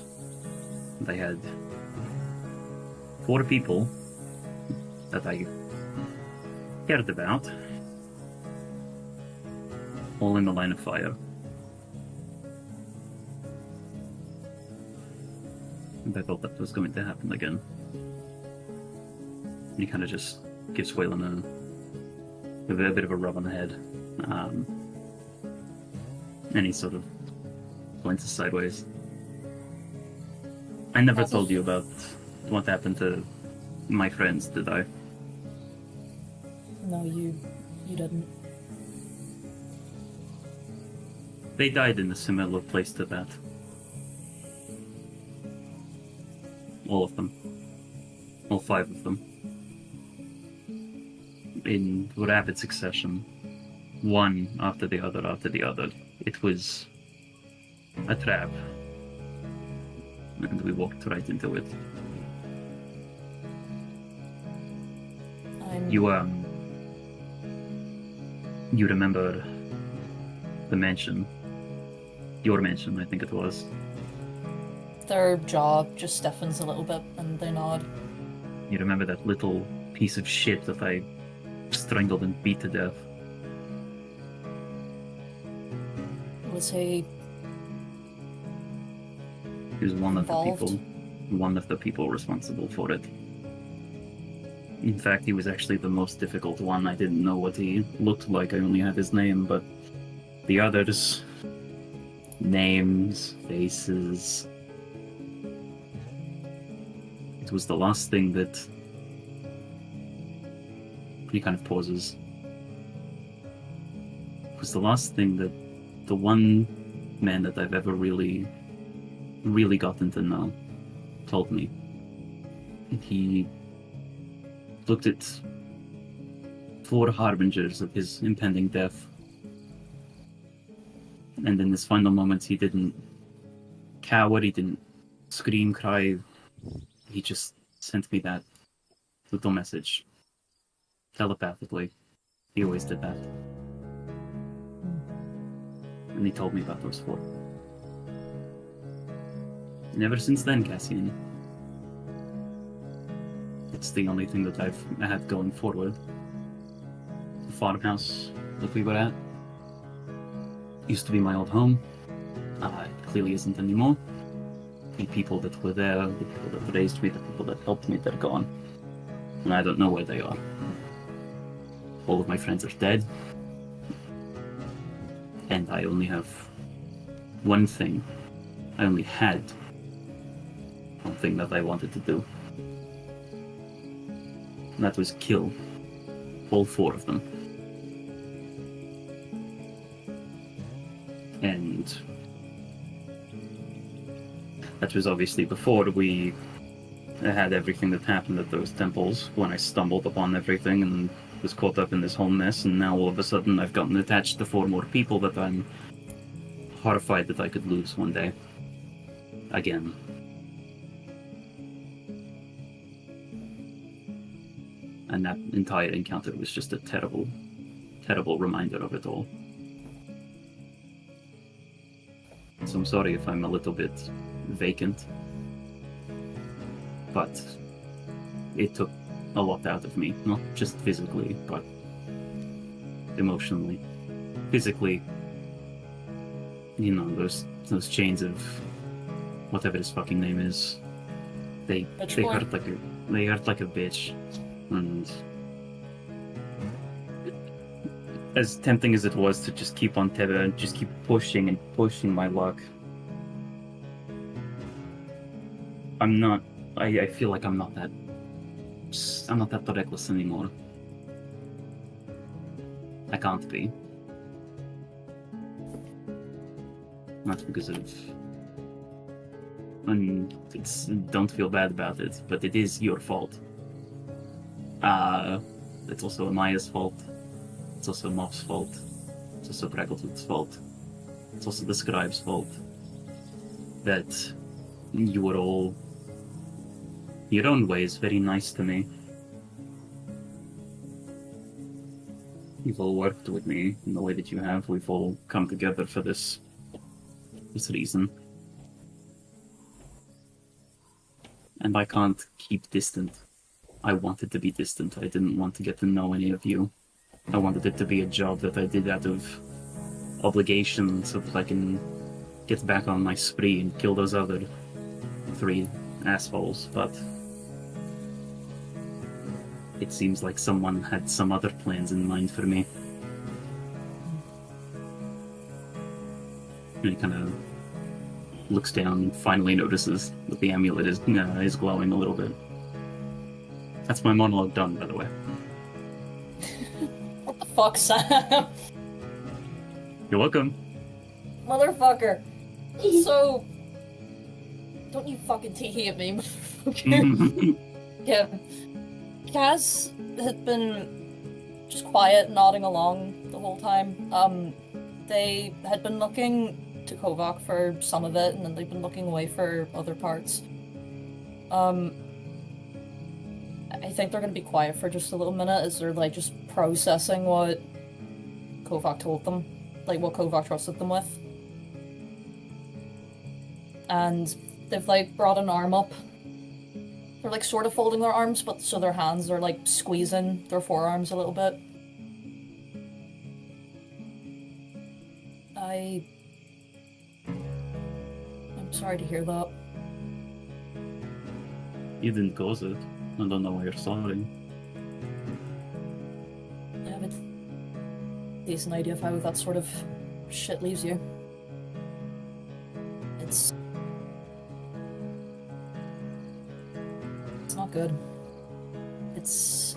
And I had 4 people that I cared about, all in the line of fire. And I thought that was going to happen again. And he kind of just gives Waylon a bit of a rub on the head. And he sort of points sideways. I never told you about what happened to my friends, did I? No, you didn't. They died in a similar place to that. All of them. All 5 of them. In rapid succession. One after the other after the other. It was a trap. And we walked right into it. You remember the mansion. Your mansion, I think it was. Their jaw just stiffens a little bit and they nod. You remember that little piece of shit that I strangled and beat to death? Was he He was one of the involved? people. One of the people responsible for it. In fact, he was actually the most difficult one. I didn't know what he looked like. I only had his name, but the others... names, faces... It was the last thing that... He kind of pauses. It was the last thing that the one man that I've ever really gotten to know told me. He looked at 4 harbingers of his impending death. And in his final moments, he didn't cower, he didn't scream, cry. He just sent me that little message. Telepathically. He always did that. And he told me about those 4. And ever since then, Cassian, it's the only thing that I've had going forward. The farmhouse that we were at used to be my old home. It clearly isn't anymore. The people that were there, the people that raised me, the people that helped me, they're gone. And I don't know where they are. All of my friends are dead. And I only have one thing. I only had one thing that I wanted to do. And that was kill all 4 of them. And that was obviously before we had everything that happened at those temples, when I stumbled upon everything and was caught up in this whole mess, and now all of a sudden I've gotten attached to 4 more people that I'm horrified that I could lose one day. Again. And that entire encounter was just a terrible, terrible reminder of it all. So I'm sorry if I'm a little bit vacant, but it took a lot out of me, not just physically, but emotionally. Physically, you know, those chains of whatever his fucking name is, they hurt like a bitch. And as tempting as it was to just keep on tether and just keep pushing and pushing my luck, I'm not. I feel like I'm not that reckless anymore. I can't be. Not because of. And don't feel bad about it, but it is your fault. It's also Amaya's fault. It's also Moff's fault. It's also Braggletooth's fault. It's also the scribe's fault. That you were all, in your own ways, very nice to me. You've all worked with me in the way that you have. We've all come together for this reason. And I can't keep distant. I wanted to be distant. I didn't want to get to know any of you. I wanted it to be a job that I did out of obligation so that I can get back on my spree and kill those other 3 assholes, but it seems like someone had some other plans in mind for me. And he kind of looks down and finally notices that the amulet is glowing a little bit. That's my monologue done, by the way. What the fuck, Sam? You're welcome. Motherfucker. So, don't you fucking tee at me, motherfucker. Yeah. Kaz had been just quiet, nodding along the whole time. They had been looking to Kovac for some of it, and then they've been looking away for other parts. I think they're gonna be quiet for just a little minute as they're like just processing what Kovac told them, like what Kovac trusted them with. And they've like brought an arm up. They're like sort of folding their arms, but so their hands are like squeezing their forearms a little bit. I'm sorry to hear that. You didn't cause it. I don't know why you're sorry. I have a decent idea of how that sort of shit leaves you. It's not good. It's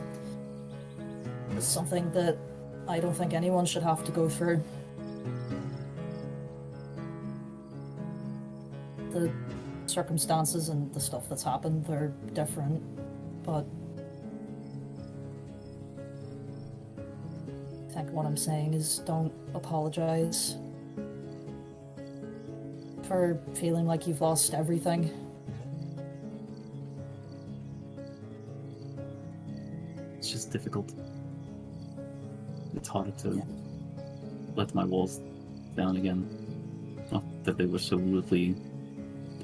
something that I don't think anyone should have to go through. The circumstances and the stuff that's happened, they're different, but I think what I'm saying is don't apologize for feeling like you've lost everything. It's just difficult. It's hard to let my walls down again. Not that they were so rudely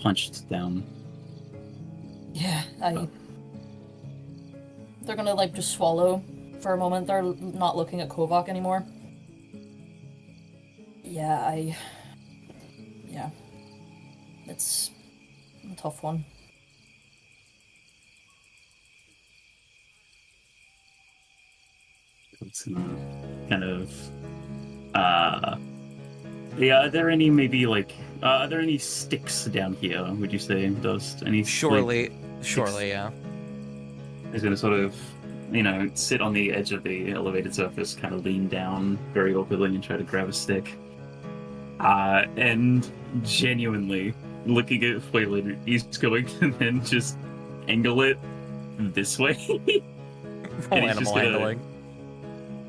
punched down. Yeah, They're gonna like just swallow for a moment. They're not looking at Kovac anymore. Yeah, it's a tough one. It's kind of yeah, are there any maybe like are there any sticks down here, would you say, Dust? Any Surely, sticks? yeah. He's gonna sort of, sit on the edge of the elevated surface, kind of lean down very awkwardly and try to grab a stick. And genuinely looking at Flaylin, he's going to then just angle it this way. Roll animal handling.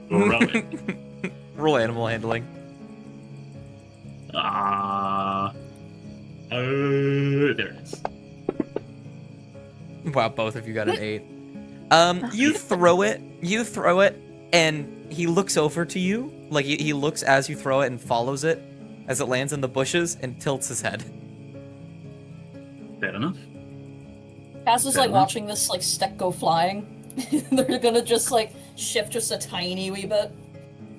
Roll it. Roll animal handling. There it is. Wow, both of you got an 8. You throw it, and he looks over to you. Like, he looks as you throw it and follows it as it lands in the bushes and tilts his head. Fair enough. Cass is like watching this like stick go flying. They're gonna just like shift just a tiny wee bit.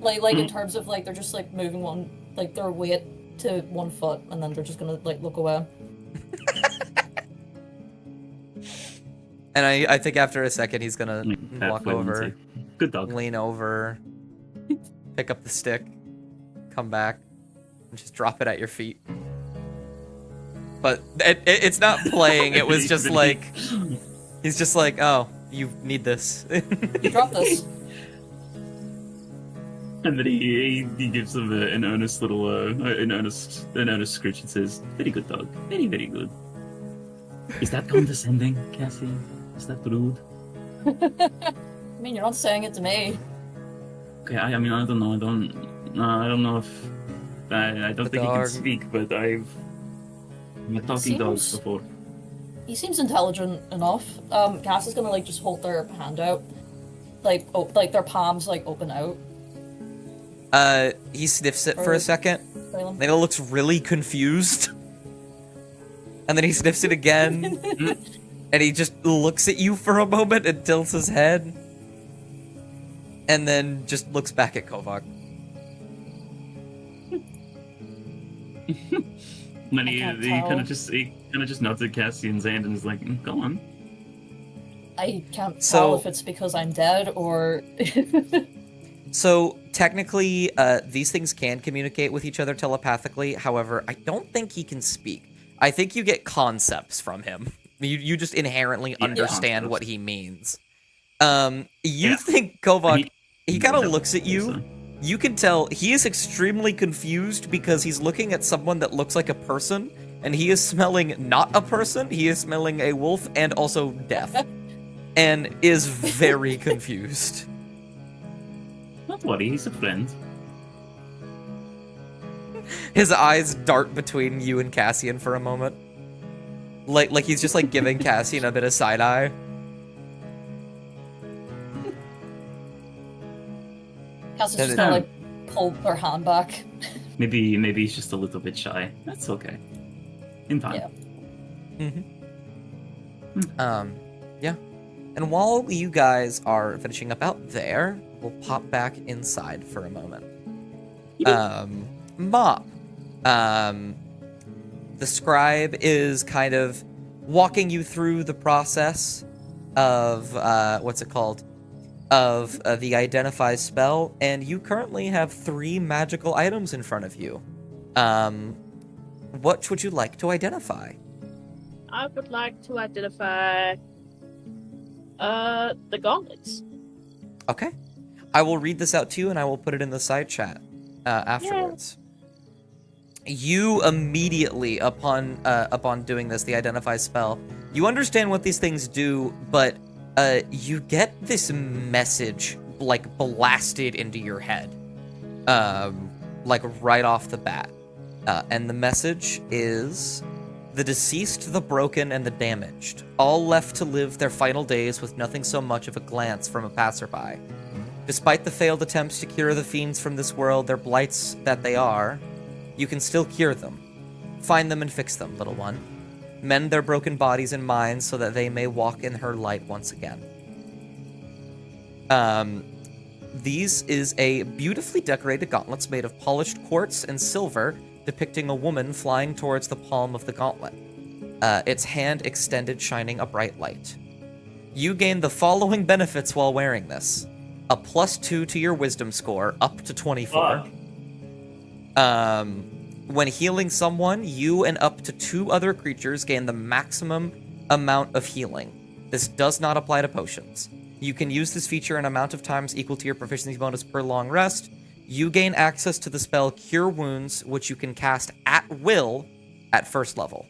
Like in terms of like they're just like moving one, like their weight to 1 foot, and then they're just gonna like look away. And I think after a second he's gonna walk over, good dog, lean over, pick up the stick, come back, and just drop it at your feet. but it's not playing. It was just like he's just like, oh, you need this. Drop this. And then he gives them an earnest little an earnest scritch and says, "Very good, dog. Very, very good." Is that condescending, Cassie? Is that rude? I mean, you're not saying it to me. Okay, I mean, I don't know. I don't know if I don't think he can speak, but I've met talking dogs before. He seems intelligent enough. Cass is gonna like just hold their hand out, like their palms like open out. He sniffs it for a second. Braylon. Then he looks really confused. And then he sniffs it again. And he just looks at you for a moment and tilts his head. And then just looks back at Kovak. Then he kind of just nods at Cassian's hand and is like, "Go on." I can't tell if it's because I'm dead or. So technically, these things can communicate with each other telepathically. However, I don't think he can speak. I think you get concepts from him. You just inherently understand what he means. You think Kovak, he kind of looks at you. You can tell he is extremely confused because he's looking at someone that looks like a person, and he is smelling not a person, he is smelling a wolf and also death. And is very confused. Don't worry, he's a friend. His eyes dart between you and Cassian for a moment. Like he's just like giving Cassian a bit of side eye. Cass is just gonna like pull her hand back. Maybe he's just a little bit shy. That's okay. In time. Yeah. Yeah. And while you guys are finishing up out there, we'll pop back inside for a moment. Mop. The scribe is kind of walking you through the process of, what's it called? Of the Identify spell, and you currently have 3 magical items in front of you. What would you like to identify? I would like to identify the gauntlets. Okay. I will read this out to you, and I will put it in the side chat afterwards. You immediately, upon doing this, the Identify spell, you understand what these things do, but you get this message, like, blasted into your head, like, right off the bat. And the message is, the deceased, the broken, and the damaged, all left to live their final days with nothing so much of a glance from a passerby. Despite the failed attempts to cure the fiends from this world, their blights that they are, you can still cure them. Find them and fix them, little one. Mend their broken bodies and minds so that they may walk in her light once again. These is a beautifully decorated gauntlets made of polished quartz and silver, depicting a woman flying towards the palm of the gauntlet, its hand extended shining a bright light. You gain the following benefits while wearing this. A +2 to your wisdom score, up to 24. When healing someone, you and up to 2 other creatures gain the maximum amount of healing. This does not apply to potions. You can use this feature an amount of times equal to your proficiency bonus per long rest. You gain access to the spell Cure Wounds, which you can cast at will at 1st level.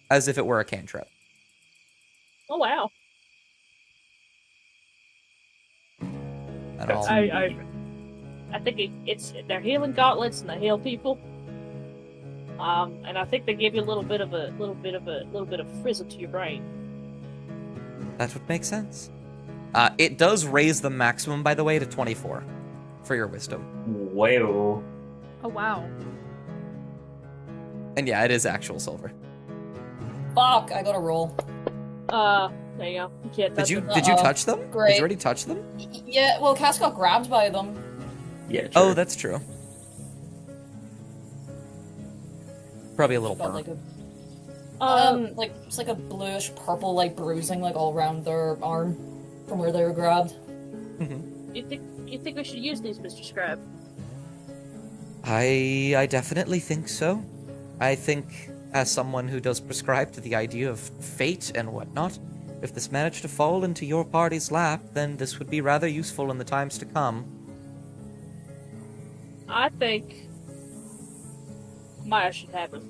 As if it were a cantrip. Oh wow. I think it's they're healing gauntlets and they heal people. And I think they give you a little bit of frizzle to your brain. That would make sense. It does raise the maximum, by the way, to 24 for your wisdom. Whoa. Oh wow. And yeah, it is actual silver. Fuck! I got a roll. There you go. You can't touch them. Did you touch them? Great. Did you already touch them? Yeah. Well, Cass got grabbed by them. Yeah. Sure. Oh, that's true. Probably a little Got, burnt. like it's like a bluish purple like bruising like all around their arm from where they were grabbed. Mm-hmm. You think we should use these, Mr. Scribe? I definitely think so. I think, as someone who does prescribe to the idea of fate and whatnot, if this managed to fall into your party's lap, then this would be rather useful in the times to come. I think Maya should have them,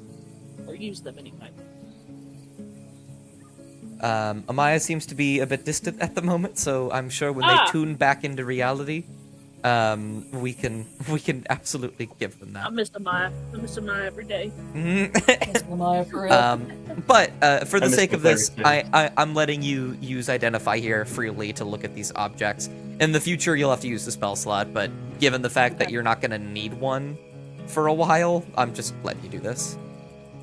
or use them anyway. Amaya seems to be a bit distant at the moment, so I'm sure when they tune back into reality, we can absolutely give them I that. miss Maya. I miss Maya every day. Maya for real. But for the miss sake the of this, players, I'm letting you use Identify here freely to look at these objects. In the future, you'll have to use the spell slot, but given the fact that you're not going to need one for a while, I'm just letting you do this.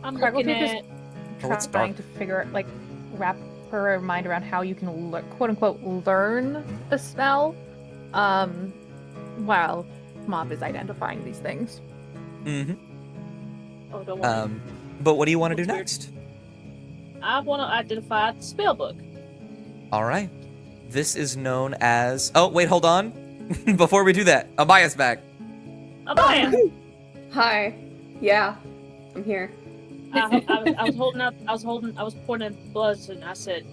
I'm Craggle looking is at. Oh, it's trying dark. to figure, like, wrap her mind around how you can, quote unquote, learn the spell, while Mop is identifying these things. Mm-hmm. Oh, don't worry. But what do you want to do What's next? weird? I want to identify the spell book. All right. This is known as... Oh, wait, hold on. Before we do that, Amaya's back. Amaya. Hi. Yeah, I'm here. I was holding up. I was pointing at Buzz, and I said,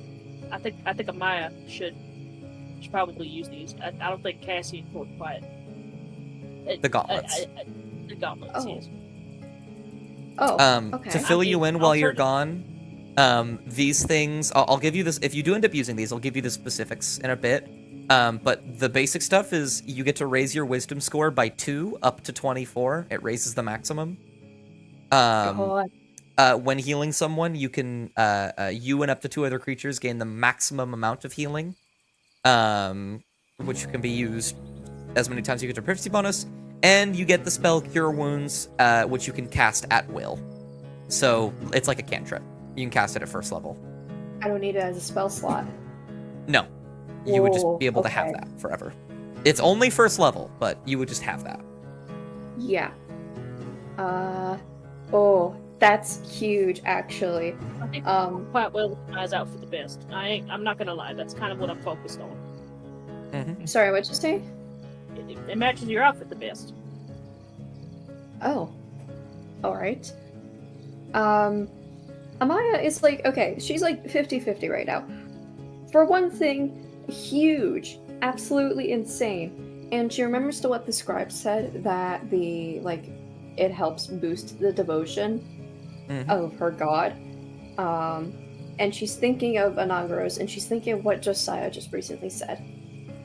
I think Amaya should probably use these. I don't think Cassie and Fort Quiet. The gauntlets. The gauntlets. Oh. Yes. Oh, okay. To fill you in I'll while you're turn gone, these things, I'll give you this, if you do end up using these, I'll give you the specifics in a bit. But the basic stuff is you get to raise your wisdom score by 2 up to 24. It raises the maximum. God. When healing someone, you can, you and up to 2 other creatures gain the maximum amount of healing, which can be used as many times as you get your proficiency bonus, and you get the spell Cure Wounds, which you can cast at will. So it's like a cantrip. You can cast it at first level. I don't need it as a spell slot. No, you would just Whoa, be able to have okay. that forever. It's only first level, but you would just have that. Yeah. Oh, that's huge, actually. I think Um, Will eyes out for the best. I'm not gonna lie. That's kind of what I'm focused on. sorry, what'd you say? It matches your outfit the best. Oh. Alright. Amaya is like, okay, she's like 50-50 right now. For one thing, huge. Absolutely insane. And she remembers to what the scribe said, that it helps boost the devotion of her god. And she's thinking of Anagros, and she's thinking of what Josiah just recently said.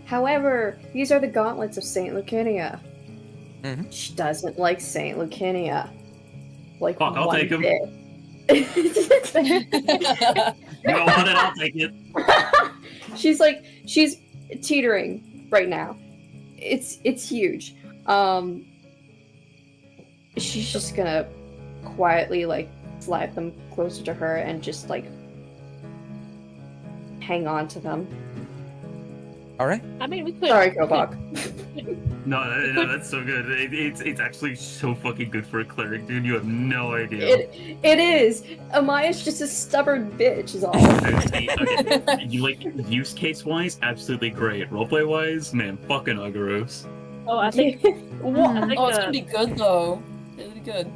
However, these are the gauntlets of Saint Lucinia. She doesn't like Saint Lucinia. Like, Fuck, I'll one take 'em. bit. You don't want it, I'll take it. she's teetering right now. It's huge. She's just gonna quietly slide them closer to her and just hang on to them. All right. I mean, we could. Sorry, Kobach. No, that's so good. It's actually so fucking good for a cleric, dude. You have no idea. It is. Amaya's just a stubborn bitch, is all. Okay, you use case wise, absolutely great. Roleplay wise, man, fucking Agaros. Oh, I think. What? I think Oh, it's gonna be good though. It'll be good.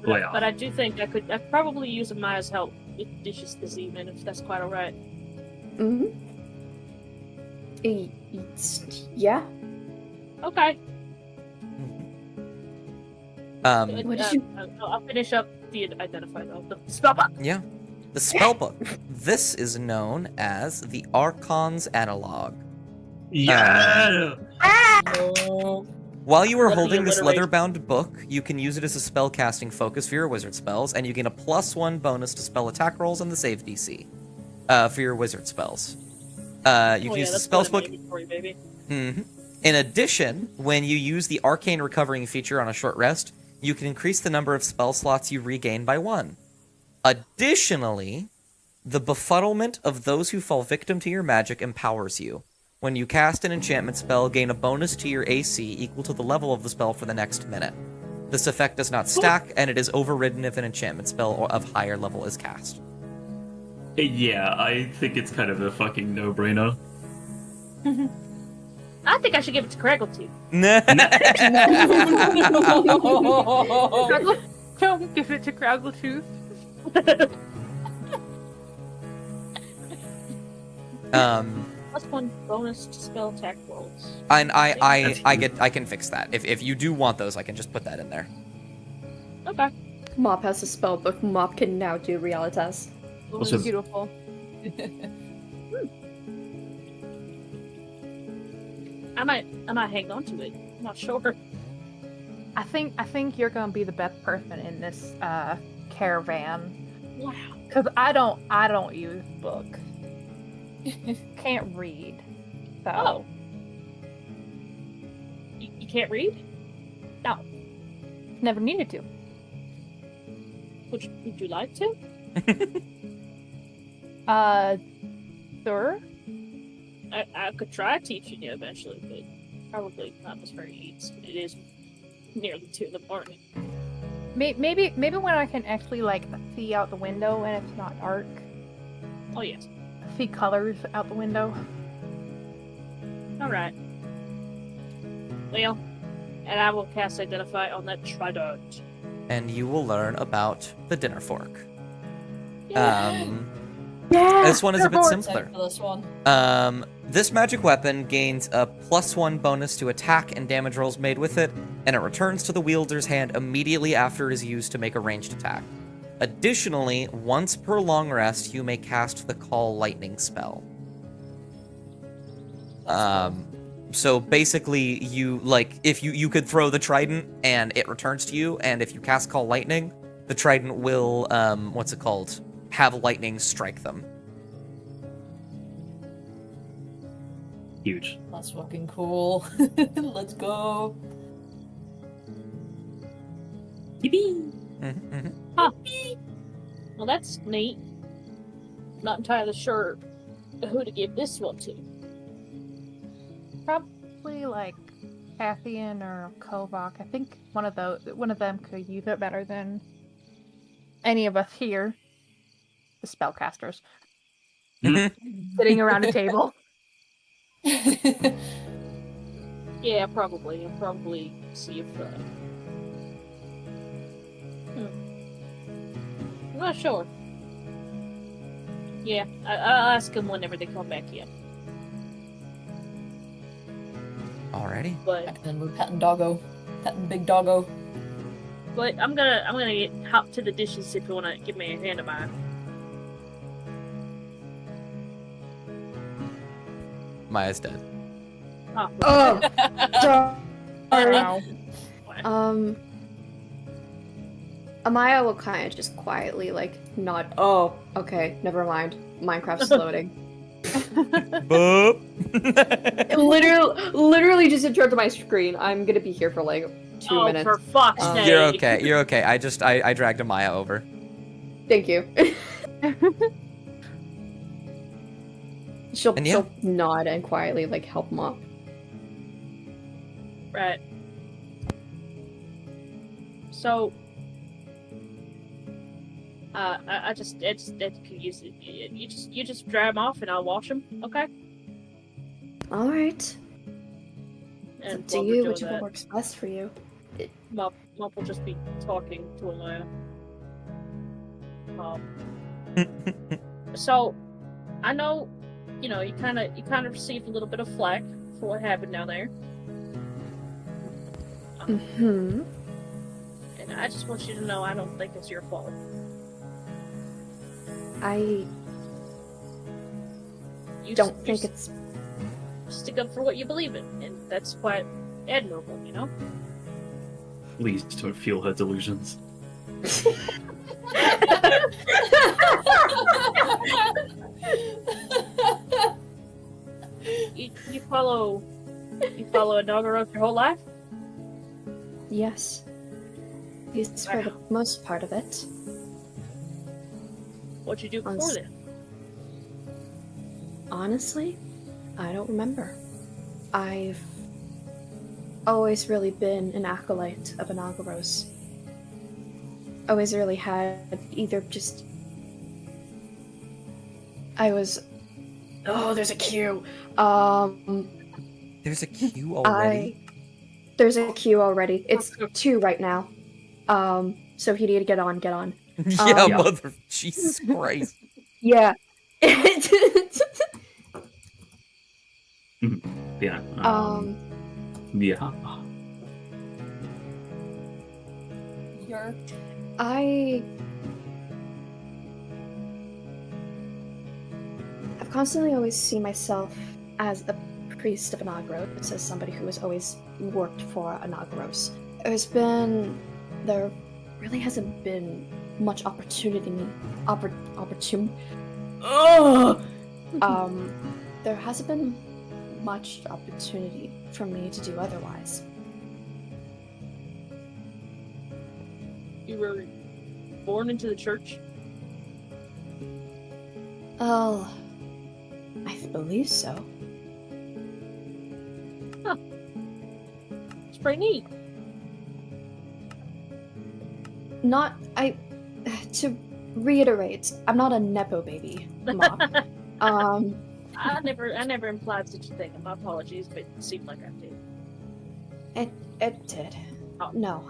Well. But I do think I could probably use Amaya's help with dishes this evening, if that's quite alright. Mm-hmm. Yeah. Okay. What did you- I'll finish up the identify though. The spell book. Yeah. The spellbook. This is known as the Archon's Analog. Yeah. No. While you are Let me holding this alliterate. leather-bound book, you can use it as a spell-casting focus for your wizard spells, and you gain a +1 bonus to spell attack rolls and the save DC for your wizard spells. You can use the spells book. Baby. In addition, when you use the arcane recovering feature on a short rest, you can increase the number of spell slots you regain by 1. Additionally, the befuddlement of those who fall victim to your magic empowers you. When you cast an enchantment spell, gain a bonus to your AC equal to the level of the spell for the next minute. This effect does not stack, and it is overridden if an enchantment spell of higher level is cast. Yeah, I think it's kind of a fucking no-brainer. I think I should give it to Craggle too. Don't give it to Graggletooth. +1 bonus to spell attack rolls. And That's I can fix that. If you do want those, I can just put that in there. Okay. Mop has a spell book. Mop can now do Realitas. Also- Beautiful. I might hang on to it. I'm not sure. I think you're gonna be the best person in this caravan. Wow. Cause I don't use books. Can't read. So Oh. You can't read? never needed to. Would you like to? Sir? I could try teaching you eventually, but probably not this very easy. It is nearly 2 in the morning. Maybe when I can actually like see out the window and it's not dark. Oh yes. See colors out the window. All right. Well, and I will cast Identify on that trident. And you will learn about the dinner fork. Yeah. This one is a bit Excited simpler. for this one. This magic weapon gains a +1 bonus to attack and damage rolls made with it, and it returns to the wielder's hand immediately after it is used to make a ranged attack. Additionally, once per long rest, you may cast the Call Lightning spell. So basically, you if you could throw the trident and it returns to you, and if you cast Call Lightning, the trident will have lightning strike them. Huge. That's fucking cool. Let's go. Yippee! Mm-hmm. Huh. Well, that's neat. Not entirely sure who to give this one to. Probably like Cathian or Kovak. I think one of them could use it better than any of us here. The spellcasters. Sitting around a table. Yeah, probably. I'll probably see if. I'm not sure. Yeah, I'll ask them whenever they come back in. Alrighty. But And then we're petting doggo. Petting big doggo. I'm gonna hop to the dishes if you wanna give me a hand of mine. Maya's dead. Oh, Oh, sorry. Wow. Amaya will kind of just quietly nod. Oh, okay, never mind. Minecraft's loading. Boop. It literally just interrupted my screen. I'm gonna be here for 2 minutes. for fuck's sake! You're okay. You're okay. I dragged Amaya over. Thank you. She'll And yeah. nod and quietly help Mop. Right. So, I just could use it. You just dry them off and I'll wash them, okay? All right. It's And up to while we're you, doing whichever that, works best for you. Mop will just be talking to Amaya. So, I know, you kind of received a little bit of flack for what happened down there. Mm-hmm. And I just want you to know I don't think it's your fault. I You don't s- think you it's. stick up for what you believe in, and that's quite admirable, you know? Please don't fuel her delusions. You follow a Nogaro your whole life? Yes. At least for the most part of it. What'd you do before Honest- then? Honestly, I don't remember. I've always really been an acolyte of Anagaros. Always really had either just. I was. Oh, there's a queue. There's a queue already. There's a queue already. It's 2 right now. So if you need to get on, get on. Yeah, Yeah. mother. Jesus Christ. Yeah. Yeah. Yeah. You're I've constantly always seen myself as a priest of Anagros, as somebody who has always worked for Anagros. There really hasn't been much there hasn't been much opportunity for me to do otherwise. You were born into the church? Oh, I believe so. It's pretty neat. To reiterate, I'm not a Nepo baby, Mom. I never implied such a thing. My apologies, but it seemed like I did. It did. Oh. No,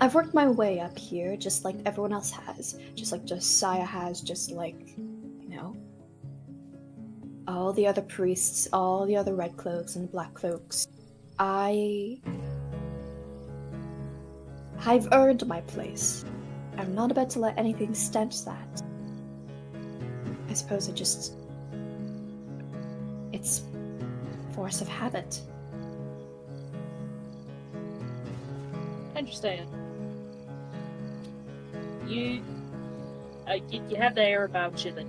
I've worked my way up here just like everyone else has. Just like Josiah has, just like, all the other priests, all the other red cloaks and black cloaks. I've earned my place. I'm not about to let anything stench that. I suppose it's force of habit. I understand. You have the air about you that,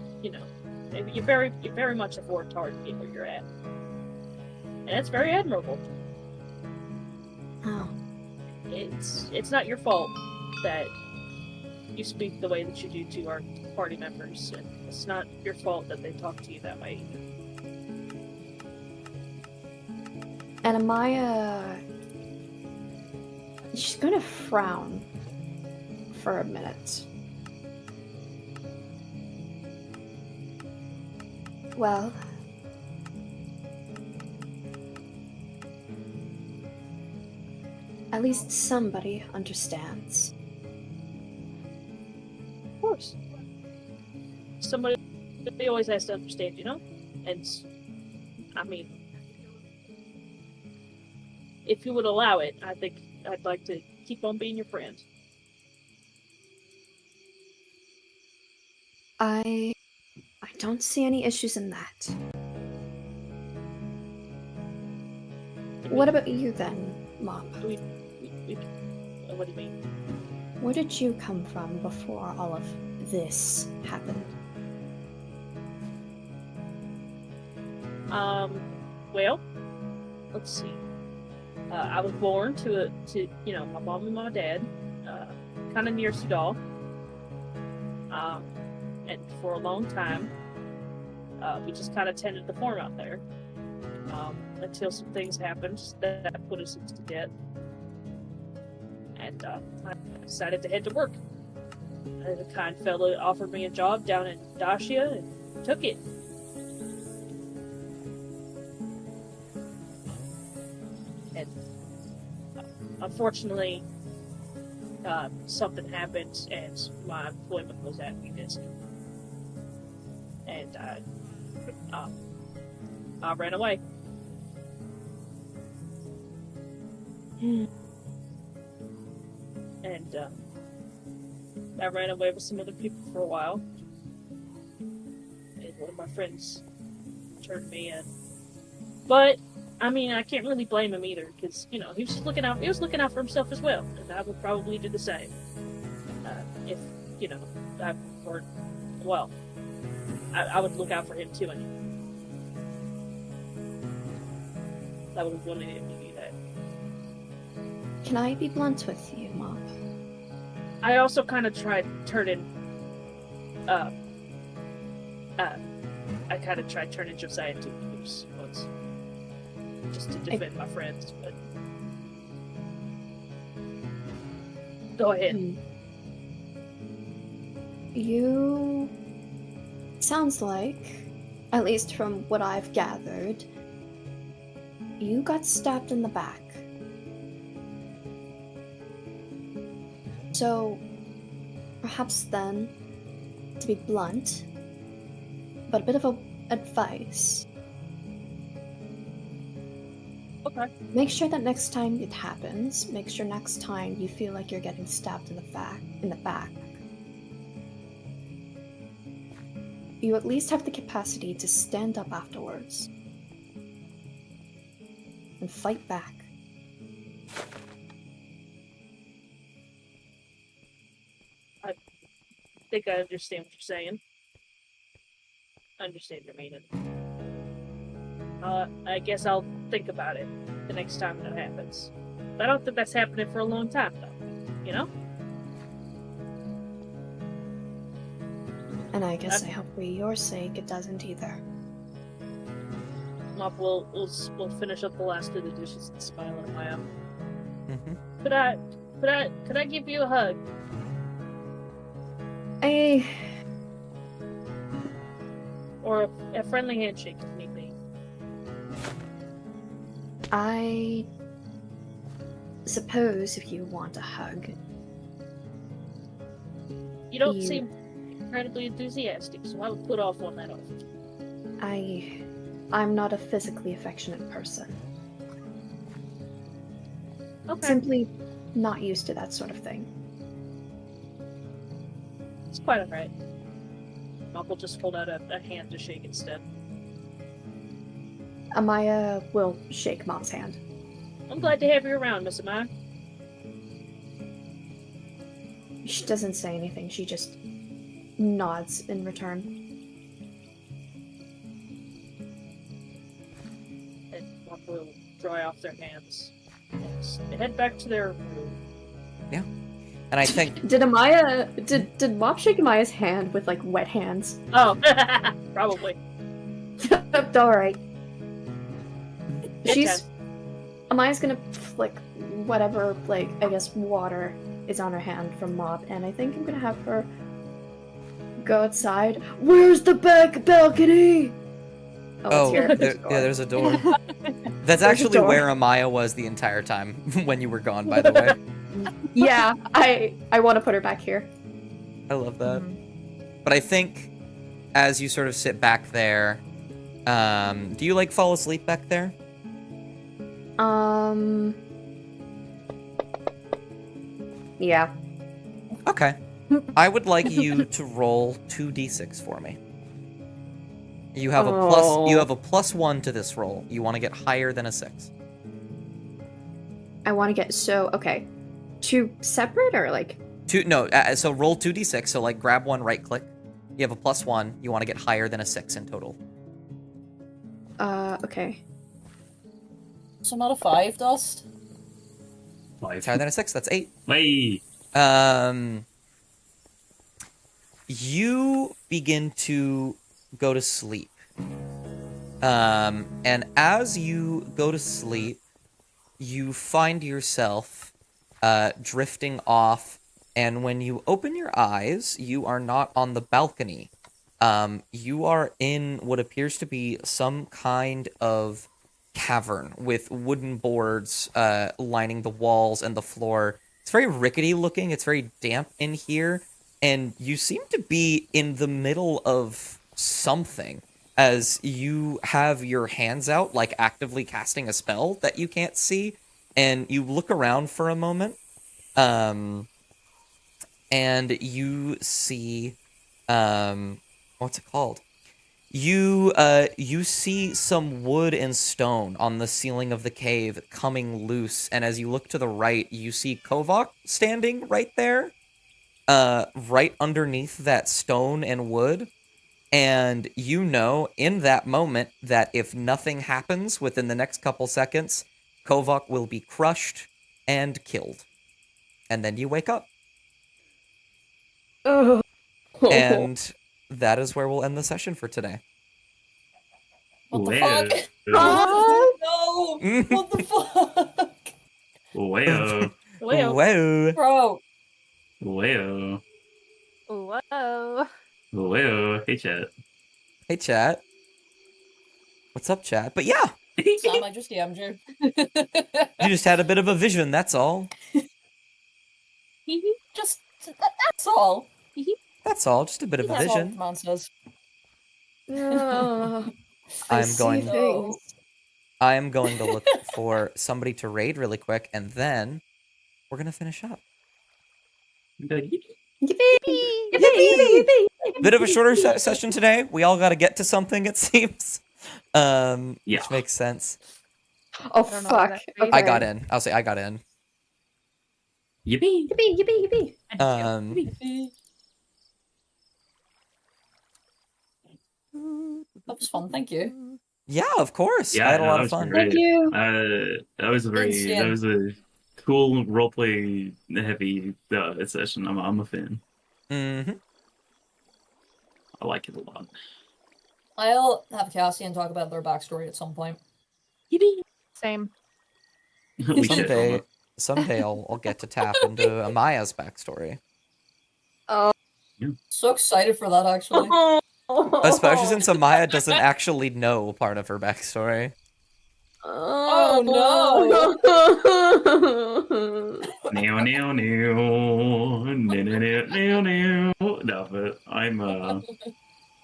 you're very much a worked hard to get where you're at. And that's very admirable. Oh. It's not your fault that you speak the way that you do to our party members, and it's not your fault that they talk to you that way either. And Amaya... She's gonna frown for a minute. Well... At least somebody understands. Of course. Somebody always has to understand, And, I mean, if you would allow it, I think I'd like to keep on being your friend. I don't see any issues in that. What about you then, Mop? What do you mean? Where did you come from before all of this happened? Well, let's see. I was born to my mom and my dad, kind of near Sudal. And for a long time, we just kind of tended the farm out there. Until some things happened that put us into debt. And I decided to head to work. A kind fellow offered me a job down in Dacia and took it. And unfortunately, something happened and my employment was at risk. And I ran away. And I ran away with some other people for a while. And one of my friends turned me in. But I mean, I can't really blame him either, because he was just looking out. He was looking out for himself as well, and I would probably do the same. If I were, well, I would look out for him too, and I would have wanted him to do that. Can I be blunt with you, Mop? I also kind of tried turning Josiah into a goose once, just to defend my friends. But go ahead. You sounds like, at least from what I've gathered, you got stabbed in the back. So, perhaps then, to be blunt, but a bit of advice. Okay. Make sure that next time it happens, make sure next time you feel like you're getting stabbed in the back. You at least have the capacity to stand up afterwards and fight back. I think I understand what you're saying. I understand your meaning. I guess I'll think about it the next time that happens. I don't think that's happening for a long time, though. You know? And I guess I hope for your sake it doesn't either. Mop will finish up the last of the dishes and smile at my own. Mm-hmm. Could I give you a hug? Or a friendly handshake if need be? I suppose if you want a hug. You don't seem incredibly enthusiastic, so I would put off one that often. I'm not a physically affectionate person. Okay. Simply not used to that sort of thing. It's quite alright. Mop will just hold out a hand to shake instead. Amaya will shake Mom's hand. I'm glad to have you around, Miss Amaya. She doesn't say anything, she just nods in return. And Mop will dry off their hands. And head back to their room. Yeah. And I think Did Mop shake Amaya's hand with like wet hands? Oh, probably. Alright. Okay. Amaya's gonna flick whatever, like, I guess water is on her hand from Mop, and I think I'm gonna have her go outside. Where's the back balcony? oh, it's here. there's a door. That's There's a actually door. where Amaya was the entire time when you were gone, by the way. Yeah, I want to put her back here. I love that. But I think as you sort of sit back there, do you like fall asleep back there? Yeah. Okay. I would like you to roll 2d6 for me. You have a +1 to this roll. You want to get higher than a 6. I want to get okay. Two separate or like? So roll 2d6. So like grab one, right click. You have a +1. You want to get higher than a 6 in total. Okay. So not a 5, Dust? It's higher than a 6. That's 8. Hey. You begin to go to sleep. And as you go to sleep, you find yourself drifting off, and when you open your eyes, you are not on the balcony. You are in what appears to be some kind of cavern with wooden boards lining the walls and the floor. It's very rickety looking. It's very damp in here, and you seem to be in the middle of something as you have your hands out, like actively casting a spell that you can't see, and you look around for a moment, and you see, what's it called? You see some wood and stone on the ceiling of the cave coming loose, and as you look to the right, you see Kovok standing right there, right underneath that stone and wood. And you know in that moment that if nothing happens within the next couple seconds, Kovok will be crushed and killed. And then you wake up. Oh. And that is where we'll end the session for today. What the Well. fuck? Oh, No! What the fuck? Well. Well, Whoa. Bro! Well. Whoa. Well. Hey, chat. Hey, chat. What's up, chat? But yeah, Sam, I just DM'd you. you just had a bit of a vision, that's all. hee hee. Just that's all. That's all. Just a bit of a That's all vision. Mon says. I I'm see going- things. I am going to look for somebody to raid really quick, and then we're gonna finish up. Yippee! Yippee! Yippee! Bit of a shorter session today. We all got to get to something, it seems. Yeah. Which makes sense. Oh I don't know fuck! what that means. I got in. I'll say I got in. Yippee! Yippee! Yippee! Yippee! That was fun, thank you. Yeah, of course. Yeah, I had a no, lot that of was fun. great. Thank you. That was a cool roleplay heavy session. I'm a fan. Mm-hmm. I like it a lot. I'll have Cassian talk about their backstory at some point. Same. We should. Someday I'll get to tap into Amaya's backstory. So excited for that, actually. Especially since Amaya doesn't actually know part of her backstory. Oh, Neo, neo, neo, neo, neo, neo. No, but I'm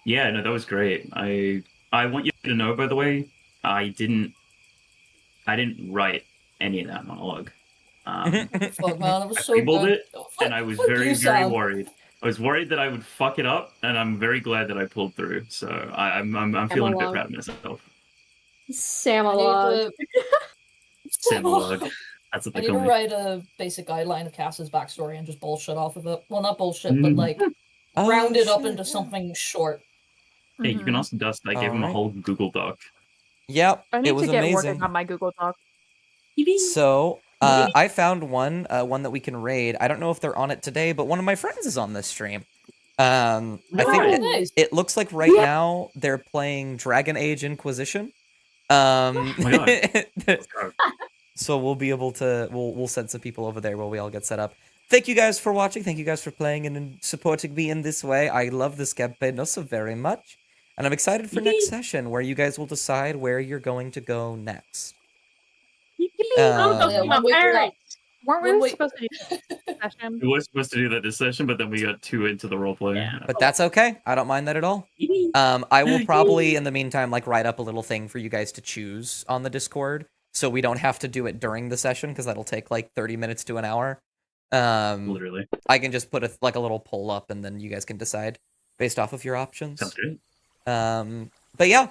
yeah, no, that was great. I want you to know, by the way, I didn't write any of that monologue. Fuck, man, that was I so labeled good. it, and I was Fuck very, you, very Sam. worried. I was worried that I would fuck it up, and I'm very glad that I pulled through. So I'm feeling a bit along. proud of myself. Samalog. Samolog. That's what I they need to call me. write a basic guideline of Cass's backstory and just bullshit off of it. Well, not bullshit, but like Oh, round it up shit, into yeah. something short. Hey, you can also dust. I gave him a Alright. whole Google Doc. Yep, I need it was to get amazing. working on my Google Doc. So, I found one that we can raid. I don't know if they're on it today, but one of my friends is on this stream. I think Oh, it, nice. it looks like right now they're playing Dragon Age Inquisition. my So we'll be able to we'll send some people over there while we all get set up. Thank you guys for watching. Thank you guys for playing and supporting me in this way. I love this campaign so very much. And I'm excited for next session where you guys will decide where you're going to go next. Oh, those Yeah, are my when we- parents. Weren't When we we- supposed to do this session? We were supposed to do that this session, but then we got too into the roleplay. Yeah. But that's okay. I don't mind that at all. I will probably in the meantime like write up a little thing for you guys to choose on the Discord so we don't have to do it during the session because that'll take like 30 minutes to an hour. Literally. I can just put a little poll up and then you guys can decide based off of your options. Sounds good. But yeah,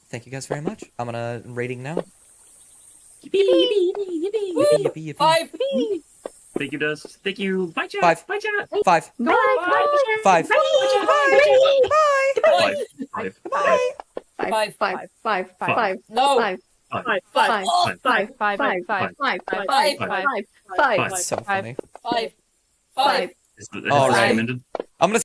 thank you guys very much. I'm gonna rating now. Yippee, Yippee, yippee, yippee. 5. Thank you, Dust. Thank you. Bye, chat. 5. Bye, chat. 5. Bye. 5. Bye. Bye. Five. Bye. Five. Five. Five. No. Five. Five, Five. five, Oh, Five. Five, Five. five, Five. five, Five. five, Five. That's so Five. funny. 5. Five. Is the All right. time ended? I'm gonna